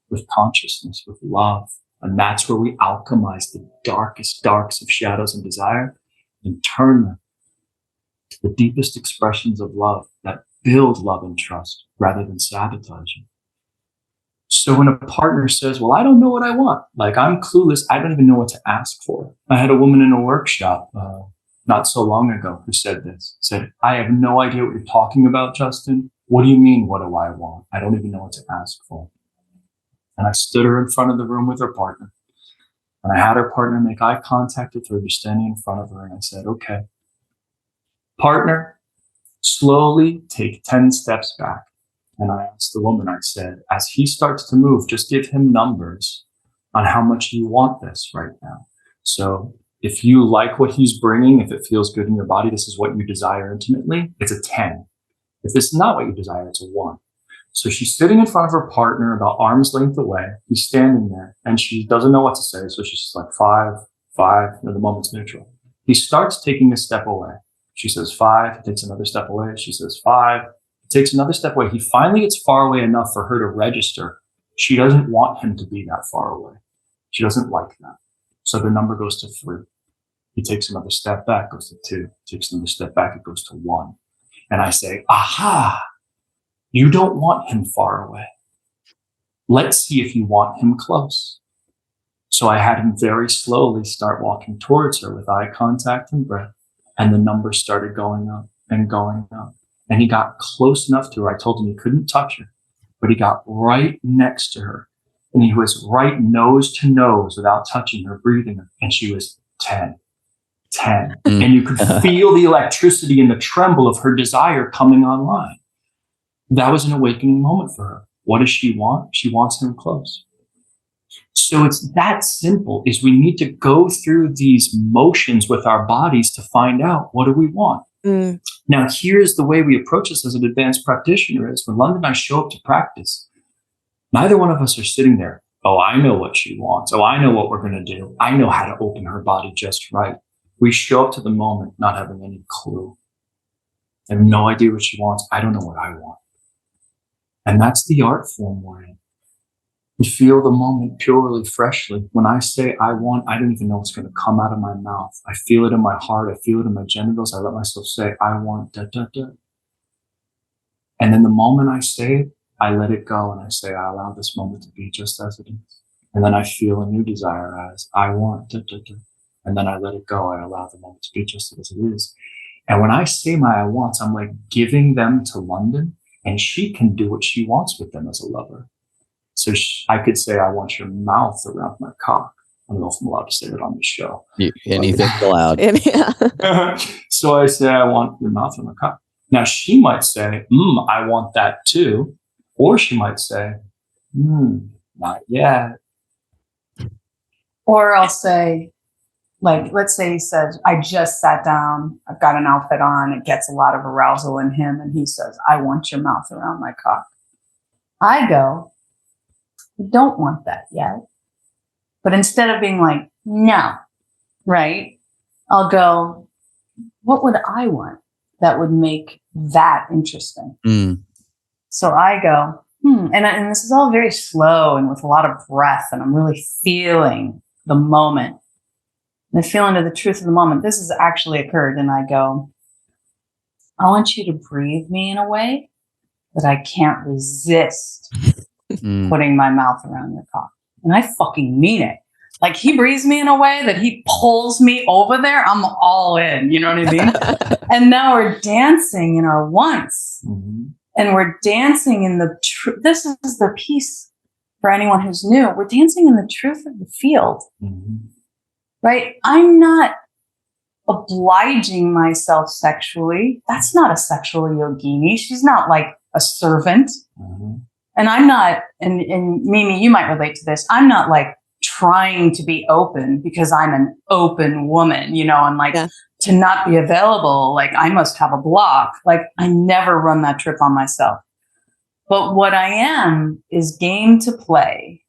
[SPEAKER 5] with consciousness, with love. And that's where we alchemize the darkest darks of shadows and desire and turn them to the deepest expressions of love that build love and trust rather than sabotaging. So when a partner says, well, I don't know what I want, like I'm clueless, I don't even know what to ask for. I had a woman in a workshop not so long ago who said this, said, I have no idea what you're talking about, Justin. What do you mean, what do I want? I don't even know what to ask for. And I stood her in front of the room with her partner. And I had her partner make eye contact with her, just standing in front of her. And I said, okay, partner, slowly take 10 steps back. And I asked the woman, I said, as he starts to move, just give him numbers on how much you want this right now. So if you like what he's bringing, if it feels good in your body, this is what you desire intimately, it's a 10. If this is not what you desire, it's a 1. So she's sitting in front of her partner about arm's length away. He's standing there and she doesn't know what to say. So she's just like 5, and the moment's neutral. He starts taking a step away. She says 5, he takes another step away. She says 5, he takes another step away. He finally gets far away enough for her to register She doesn't want him to be that far away. She doesn't like that. So the number goes to 3. He takes another step back, goes to 2. Takes another step back, it goes to 1. And I say, aha, you don't want him far away. Let's see if you want him close. So I had him very slowly start walking towards her with eye contact and breath. And the number started going up and going up. And he got close enough to her. I told him he couldn't touch her, but he got right next to her. And he was right nose to nose without touching her, breathing her. And she was 10. And you could feel the electricity and the tremble of her desire coming online. That was an awakening moment for her. What does she want? She wants him close. So it's that simple, is we need to go through these motions with our bodies to find out, what do we want? Now, here's the way we approach this as an advanced practitioner is when Londin and I show up to practice, neither one of us are sitting there. Oh, I know what she wants. Oh, I know what we're going to do. I know how to open her body just right. We show up to the moment not having any clue. I have no idea what she wants. I don't know what I want. And that's the art form we're in. We feel the moment purely, freshly. When I say I want, I don't even know what's going to come out of my mouth. I feel it in my heart. I feel it in my genitals. I let myself say, I want da, da, da. And then the moment I say it, I let it go and I say, I allow this moment to be just as it is. And then I feel a new desire as I want da, da, da. And then I let it go. I allow the moment to be just as it is. And when I say my I wants, I'm like giving them to Londin, and she can do what she wants with them as a lover. So I could say, I want your mouth around my cock. I don't know if I'm allowed to say that on the show.
[SPEAKER 3] Anything's allowed.
[SPEAKER 5] So I say, I want your mouth around my cock. Now she might say, I want that too. Or she might say, not yet.
[SPEAKER 4] Or I'll say, like, let's say he says, I just sat down, I've got an outfit on, it gets a lot of arousal in him, and he says, I want your mouth around my cock. I go, I don't want that yet. But instead of being like, no, right? I'll go, what would I want that would make that interesting? So I go, and this is all very slow and with a lot of breath, and I'm really feeling the moment. And I feel into the truth of the moment. This has actually occurred. And I go, I want you to breathe me in a way that I can't resist putting my mouth around your cock. And I fucking mean it. Like, he breathes me in a way that he pulls me over there. I'm all in. You know what I mean? And now we're dancing in our wants. And we're dancing in the truth. This is the piece for anyone who's new. We're dancing in the truth of the field. Right? I'm not obliging myself sexually. That's not a sexual yogini. She's not like a servant. And I'm not, and Mimi, you might relate to this. I'm not like trying to be open because I'm an open woman, you know, and like to not be available, like I must have a block. Like, I never run that trip on myself. But what I am is game to play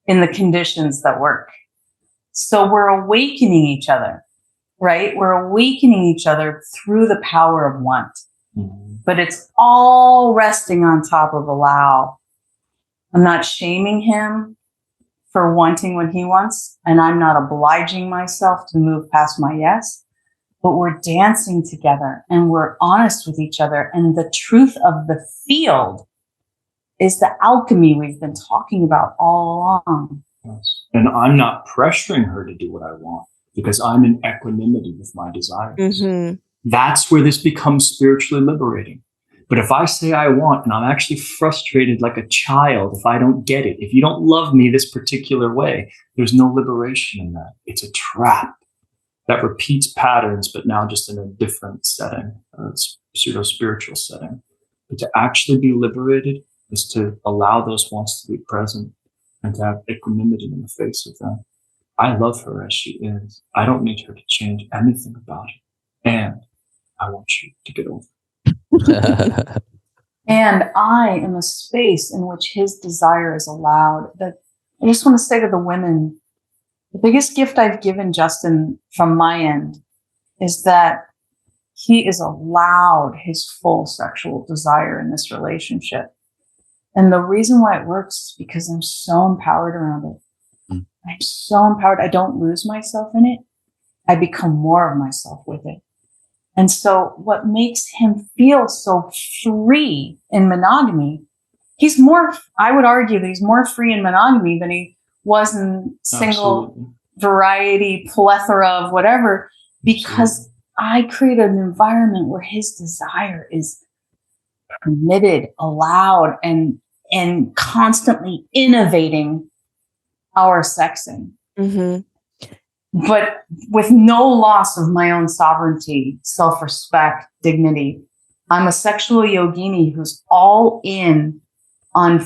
[SPEAKER 4] in the conditions that work. So we're awakening each other, right? We're awakening each other through the power of want. But it's all resting on top of allow. I'm not shaming him for wanting what he wants, and I'm not obliging myself to move past my yes, but we're dancing together and we're honest with each other. And the truth of the field is the alchemy we've been talking about all along.
[SPEAKER 5] And I'm not pressuring her to do what I want because I'm in equanimity with my desires. That's where this becomes spiritually liberating. But if I say I want, and I'm actually frustrated like a child if I don't get it, if you don't love me this particular way, there's no liberation in that. It's a trap that repeats patterns, but now just in a different setting, pseudo-spiritual setting. But to actually be liberated is to allow those wants to be present and to have equanimity in the face of them. I love her as she is. I don't need her to change anything about it. And I want you to get over it.
[SPEAKER 4] And I am a space in which his desire is allowed. That I just want to say to the women, the biggest gift I've given Justin from my end is that he is allowed his full sexual desire in this relationship. And the reason why it works is because I'm so empowered around it. I'm so empowered. I don't lose myself in it. I become more of myself with it. And so what makes him feel so free in monogamy, I would argue that he's more free in monogamy than he was in single variety, plethora of whatever, because I create an environment where his desire is permitted, allowed, and constantly innovating our sexing. But with no loss of my own sovereignty, self-respect, dignity. I'm a sexual yogini who's all in on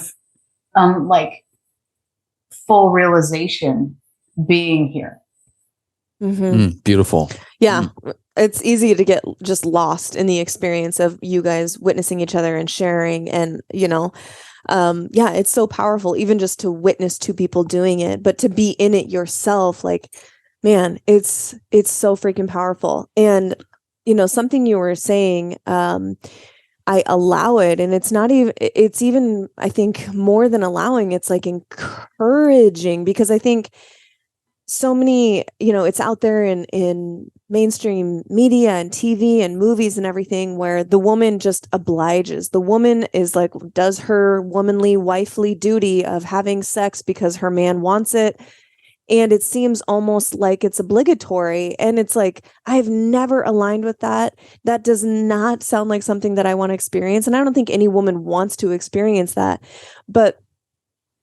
[SPEAKER 4] like full realization being here.
[SPEAKER 3] Beautiful.
[SPEAKER 2] Yeah. It's easy to get just lost in the experience of you guys witnessing each other and sharing, and yeah, it's so powerful even just to witness two people doing it, but to be in it yourself, like, man, it's so freaking powerful. And something you were saying, I allow it, and it's even I think more than allowing, it's like encouraging, because I think so many, it's out there in mainstream media and TV and movies and everything, where the woman just obliges. The woman is like, does her womanly, wifely duty of having sex because her man wants it. And it seems almost like it's obligatory. And it's like, I've never aligned with that. That does not sound like something that I want to experience. And I don't think any woman wants to experience that. But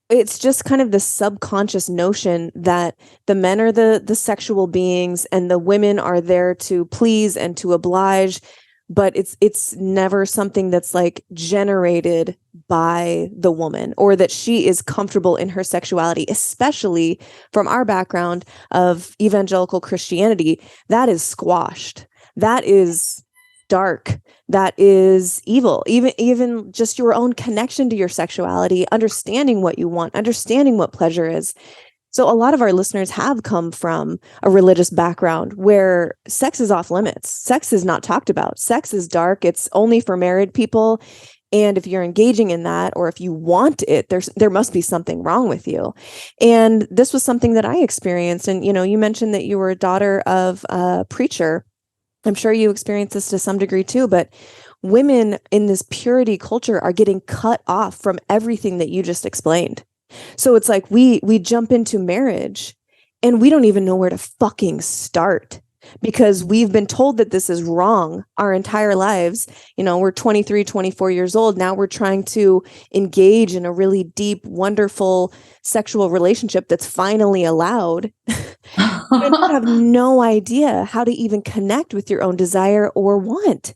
[SPEAKER 2] it's just kind of the subconscious notion that the men are the sexual beings and the women are there to please and to oblige. But it's never something that's like generated by the woman, or that she is comfortable in her sexuality, especially from our background of evangelical Christianity. That is squashed. That is dark. That is evil. Even just your own connection to your sexuality, understanding what you want, understanding what pleasure is. So a lot of our listeners have come from a religious background where sex is off limits. Sex is not talked about. Sex is dark. It's only for married people. And if you're engaging in that, or if you want it, there must be something wrong with you. And this was something that I experienced. And, you mentioned that you were a daughter of a preacher. I'm sure you experienced this to some degree too, but women in this purity culture are getting cut off from everything that you just explained. So it's like we jump into marriage and we don't even know where to fucking start, because we've been told that this is wrong our entire lives. We're 23, 24 years old. Now we're trying to engage in a really deep, wonderful sexual relationship that's finally allowed. And you have no idea how to even connect with your own desire or want.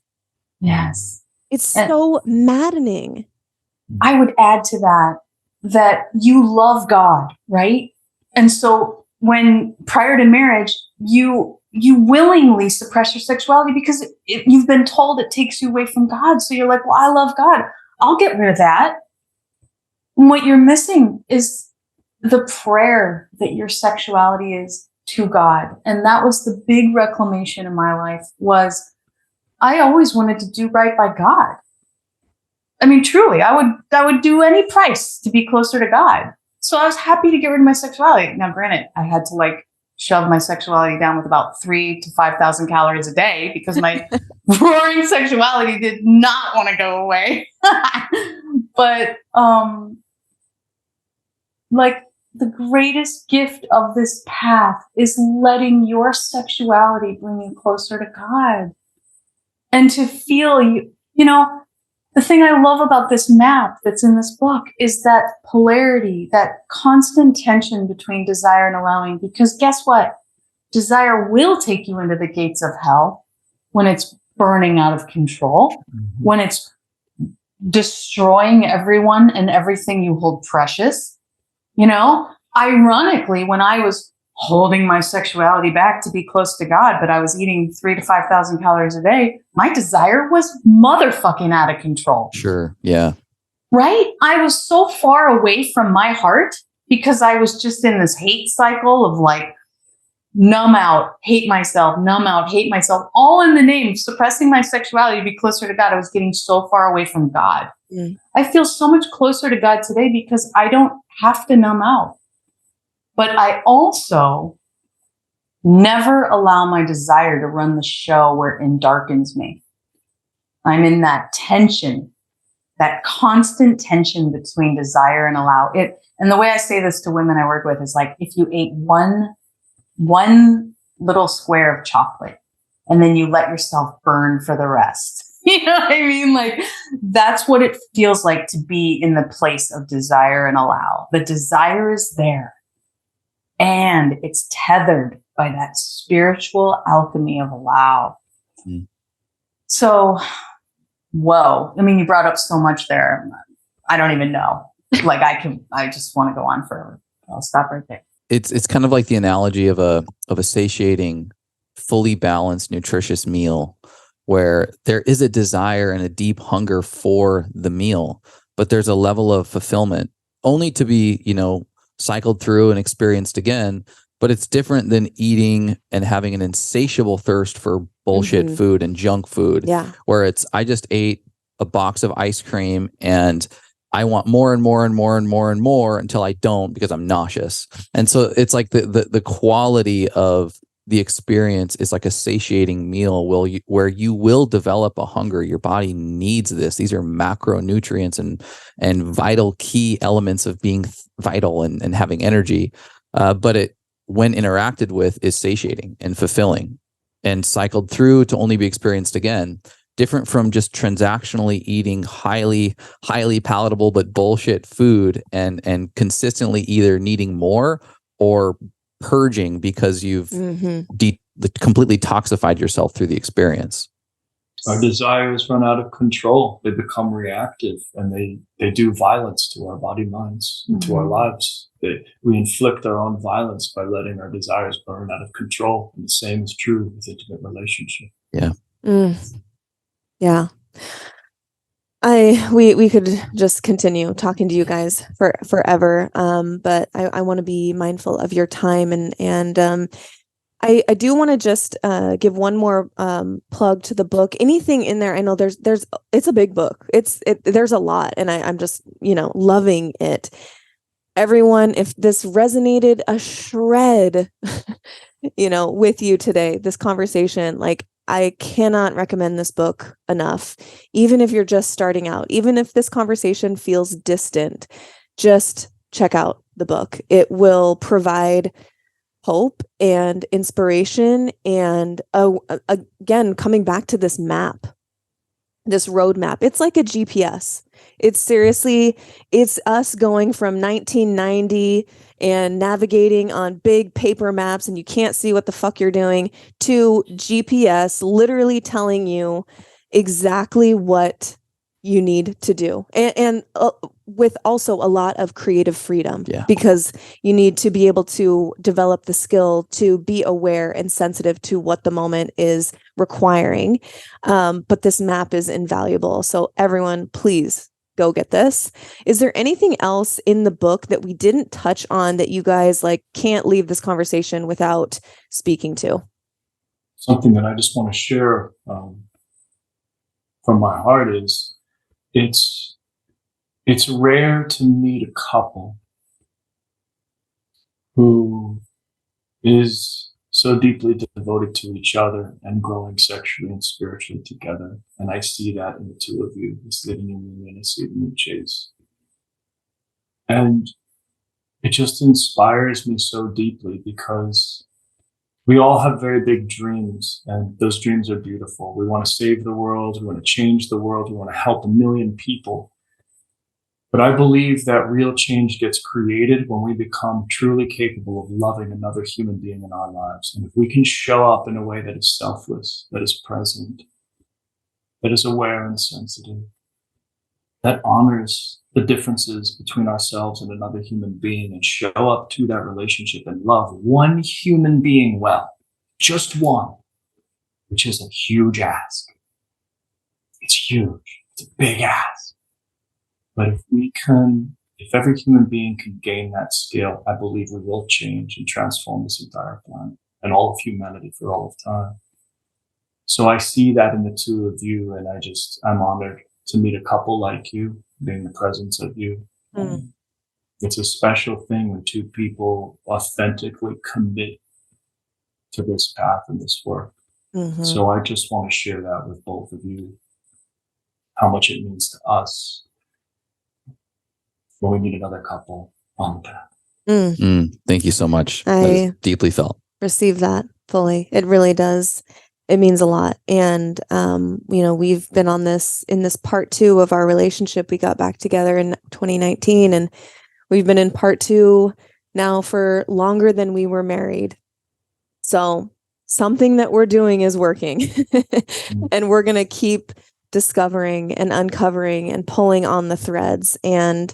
[SPEAKER 4] Yes.
[SPEAKER 2] It's so maddening.
[SPEAKER 4] I would add to that you love God, right? And so when prior to marriage, you willingly suppress your sexuality because you've been told it takes you away from God. So you're like, well, I love God. I'll get rid of that. And what you're missing is the prayer that your sexuality is to God. And that was the big reclamation in my life, was I always wanted to do right by God. I mean, truly, I would do any price to be closer to God. So I was happy to get rid of my sexuality. Now, granted, I had to shove my sexuality down with about 3,000 to 5,000 calories a day, because my roaring sexuality did not want to go away. But the greatest gift of this path is letting your sexuality bring you closer to God, and to feel the thing I love about this map that's in this book is that polarity, that constant tension between desire and allowing. Because guess what? Desire will take you into the gates of hell when it's burning out of control, when it's destroying everyone and everything you hold precious. Ironically, when I was holding my sexuality back to be close to God, but I was eating 3,000 to 5,000 calories a day, my desire was motherfucking out of control.
[SPEAKER 3] Sure. Yeah.
[SPEAKER 4] Right? I was so far away from my heart because I was just in this hate cycle of numb out, hate myself, numb out, hate myself, all in the name of suppressing my sexuality to be closer to God. I was getting so far away from God. I feel so much closer to God today because I don't have to numb out. But I also never allow my desire to run the show where it darkens me. I'm in that tension, that constant tension between desire and allow it. And the way I say this to women I work with is like, if you ate one little square of chocolate and then you let yourself burn for the rest. You know what I mean? Like, that's what it feels like to be in the place of desire and allow. The desire is there and it's tethered by that spiritual alchemy of allow. So, whoa. I mean, you brought up so much there. I don't even know. Like, I just want to go on forever. I'll stop right there.
[SPEAKER 3] It's kind of like the analogy of a satiating, fully balanced, nutritious meal, where there is a desire and a deep hunger for the meal, but there's a level of fulfillment only to be, cycled through and experienced again. But it's different than eating and having an insatiable thirst for bullshit food and junk food.
[SPEAKER 2] Yeah.
[SPEAKER 3] Where I just ate a box of ice cream and I want more and more and more and more and more until I don't because I'm nauseous. And so it's like the quality of the experience is like a satiating meal where you will develop a hunger. Your body needs this. These are macronutrients and vital key elements of being vital and having energy. But it, when interacted with, is satiating and fulfilling and cycled through to only be experienced again. Different from just transactionally eating highly palatable but bullshit food and consistently either needing more or purging because you've completely toxified yourself through the experience.
[SPEAKER 5] Our desires run out of control. They become reactive and they do violence to our body, minds, and to our lives. We inflict our own violence by letting our desires burn out of control. And the same is true with intimate relationship.
[SPEAKER 3] Yeah.
[SPEAKER 2] Yeah. We could just continue talking to you guys forever. But I want to be mindful of your time and I do want to just give one more plug to the book. Anything in there? I know it's a big book. There's a lot, and I'm just loving it. Everyone, if this resonated a shred, with you today, this conversation, like, I cannot recommend this book enough. Even if you're just starting out, even if this conversation feels distant, just check out the book. It will provide hope and inspiration. And again, coming back to this map, this roadmap, it's like a GPS. It's us going from 1990 and navigating on big paper maps and you can't see what the fuck you're doing to GPS literally telling you exactly what you need to do. And with also a lot of creative freedom, because you need to be able to develop the skill to be aware and sensitive to what the moment is requiring. But this map is invaluable. So everyone, please go get this. Is there anything else in the book that we didn't touch on that you guys can't leave this conversation without speaking to?
[SPEAKER 5] Something that I just want to share from my heart is it's rare to meet a couple who is so deeply devoted to each other and growing sexually and spiritually together. And I see that in the two of you, this living in union, I see it in you, Chase. And it just inspires me so deeply because we all have very big dreams, and those dreams are beautiful. We want to save the world. We want to change the world. We want to help 1 million people. But I believe that real change gets created when we become truly capable of loving another human being in our lives. And if we can show up in a way that is selfless, that is present, that is aware and sensitive, that honors the differences between ourselves and another human being, and show up to that relationship and love one human being well, just one, which is a huge ask. It's huge. It's a big ask. But if every human being can gain that skill, I believe we will change and transform this entire planet. and all of humanity for all of time. So I see that in the two of you, and I'm honored to meet a couple like you, being the presence of you. It's a special thing when two people authentically commit to this path and this work. So I just want to share that with both of you, how much it means to us when we meet another couple on the path.
[SPEAKER 3] Thank you so much.
[SPEAKER 2] I
[SPEAKER 3] that is deeply felt.
[SPEAKER 2] Receive that fully. It really does. It means a lot. And, we've been in this part 2 of our relationship. We got back together in 2019, and we've been in part 2 now for longer than we were married. So something that we're doing is working. And we're going to keep discovering and uncovering and pulling on the threads. And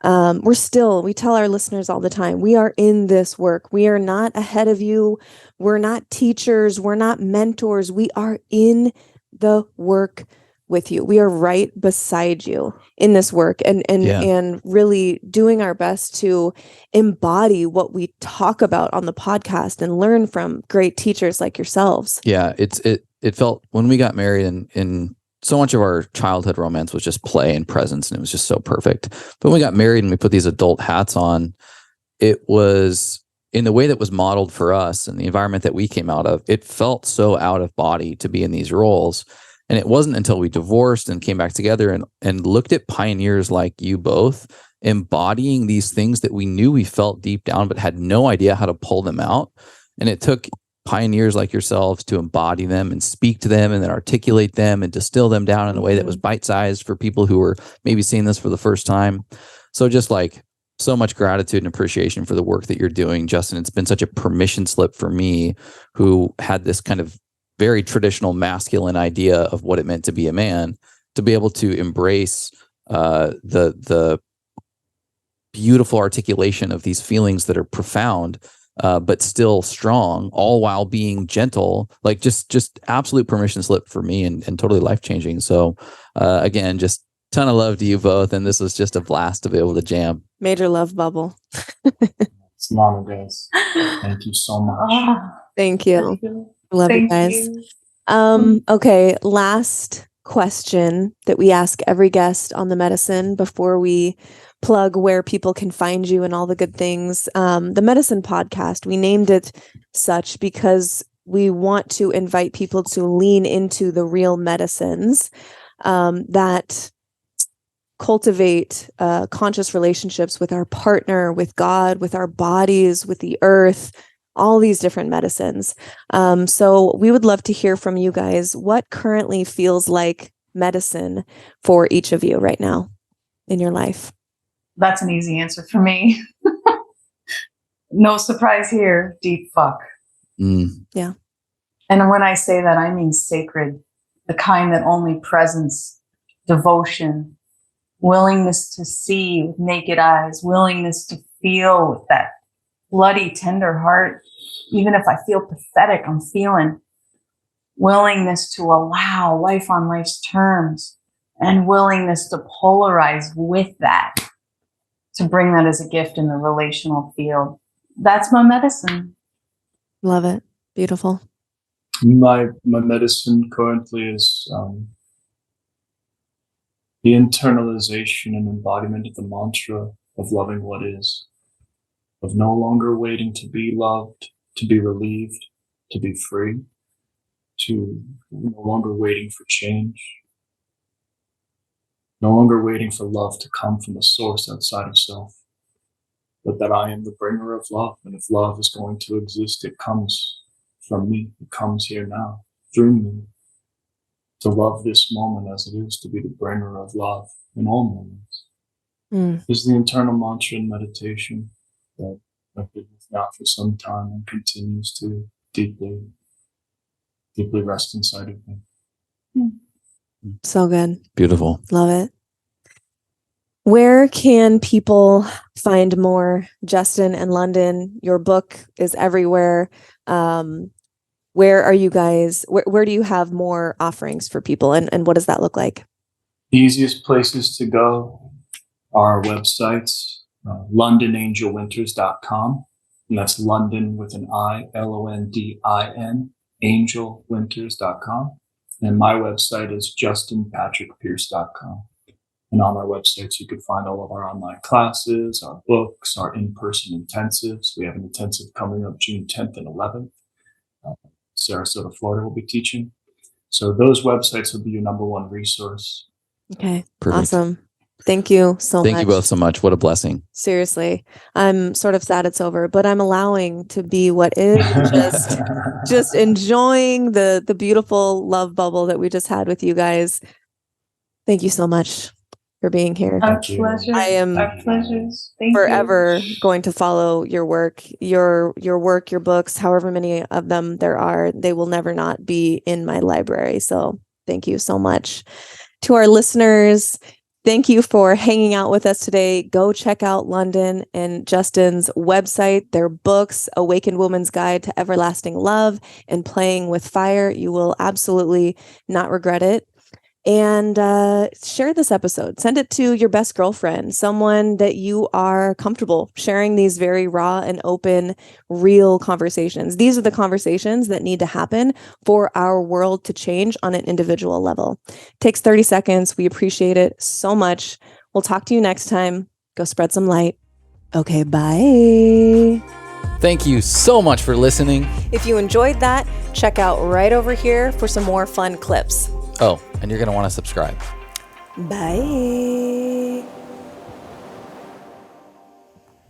[SPEAKER 2] we tell our listeners all the time, we are in this work. We are not ahead of you. We're not teachers. We're not mentors. We are in the work with you. We are right beside you in this work, and really doing our best to embody what we talk about on the podcast and learn from great teachers like yourselves.
[SPEAKER 3] Yeah, it felt when we got married, and so much of our childhood romance was just play and presence, and it was just so perfect. But when we got married and we put these adult hats on, it was in the way that was modeled for us and the environment that we came out of. It felt so out of body to be in these roles. And it wasn't until we divorced and came back together and looked at pioneers like you both embodying these things that we knew we felt deep down, but had no idea how to pull them out. And it took pioneers like yourselves to embody them and speak to them and then articulate them and distill them down in a way that was bite-sized for people who were maybe seeing this for the first time. So just like so much gratitude and appreciation for the work that you're doing, Justin. It's been such a permission slip for me, who had this kind of very traditional masculine idea of what it meant to be a man, to be able to embrace the beautiful articulation of these feelings that are profound, but still strong, all while being gentle. Like just absolute permission slip for me, and totally life changing. So again, just ton of love to you both, and this was just a blast to be able to jam.
[SPEAKER 2] Major love bubble.
[SPEAKER 5] It's an honor, guys. Thank you so much.
[SPEAKER 2] Thank you. Love you guys. Okay, last question that we ask every guest on the medicine before we plug where people can find you and all the good things. The Medicine Podcast, we named it such because we want to invite people to lean into the real medicines that cultivate conscious relationships with our partner, with God, with our bodies, with the earth, all these different medicines. So we would love to hear from you guys. What currently feels like medicine for each of you right now in your life?
[SPEAKER 4] That's an easy answer for me. No surprise here. Deep fuck.
[SPEAKER 2] Yeah.
[SPEAKER 4] And when I say that, I mean sacred, the kind that only presence, devotion, willingness to see with naked eyes, willingness to feel with that bloody, tender heart. Even if I feel pathetic, I'm feeling. Willingness to allow life on life's terms, and willingness to polarize with that, to bring that as a gift in the relational field. That's my medicine.
[SPEAKER 2] Love it. Beautiful.
[SPEAKER 5] My medicine currently is the internalization and embodiment of the mantra of loving what is, of no longer waiting to be loved, to be relieved, to be free, to no longer waiting for change, no longer waiting for love to come from a source outside of self, but that I am the bringer of love. And if love is going to exist, it comes from me. It comes here now, through me. To love this moment as it is, to be the bringer of love in all moments. This is the internal mantra in meditation that I've been with now for some time and continues to deeply rest inside of me.
[SPEAKER 2] So good.
[SPEAKER 3] Beautiful.
[SPEAKER 2] Love it. Where can people find more Justin and Londin? Your book is everywhere. Where are you guys? Where do you have more offerings for people, and what does that look like?
[SPEAKER 5] The easiest places to go are our websites, londonangelwinters.com. And that's Londin with an I, Londin, angelwinters.com. And my website is justinpatrickpierce.com. And on our websites, you can find all of our online classes, our books, our in-person intensives. We have an intensive coming up June 10th and 11th. Sarasota, Florida will be teaching. So those websites will be your number one resource.
[SPEAKER 2] Okay.
[SPEAKER 3] Perfect.
[SPEAKER 2] Awesome. Thank you so much.
[SPEAKER 3] Thank you both so much. What a blessing.
[SPEAKER 2] Seriously. I'm sort of sad it's over, but I'm allowing to be what is, just enjoying the beautiful love bubble that we just had with you guys. Thank you so much for being here.
[SPEAKER 4] Our pleasure.
[SPEAKER 2] I am
[SPEAKER 4] Our pleasures. Thank
[SPEAKER 2] forever
[SPEAKER 4] you.
[SPEAKER 2] going to follow your work, your work, your books, however many of them there are. They will never not be in my library. So thank you so much. To our listeners, thank you for hanging out with us today. Go check out Londin and Justin's website, their books, Awakened Woman's Guide to Everlasting Love and Playing with Fire. You will absolutely not regret it. And share this episode. Send it to your best girlfriend, someone that you are comfortable sharing these very raw and open, real conversations. These are the conversations that need to happen for our world to change on an individual level. It takes 30 seconds. We appreciate it so much. We'll talk to you next time. Go spread some light. Okay, bye.
[SPEAKER 6] Thank you so much for listening.
[SPEAKER 2] If you enjoyed that, check out right over here for some more fun clips.
[SPEAKER 6] Oh, and you're going to want to subscribe.
[SPEAKER 2] Bye.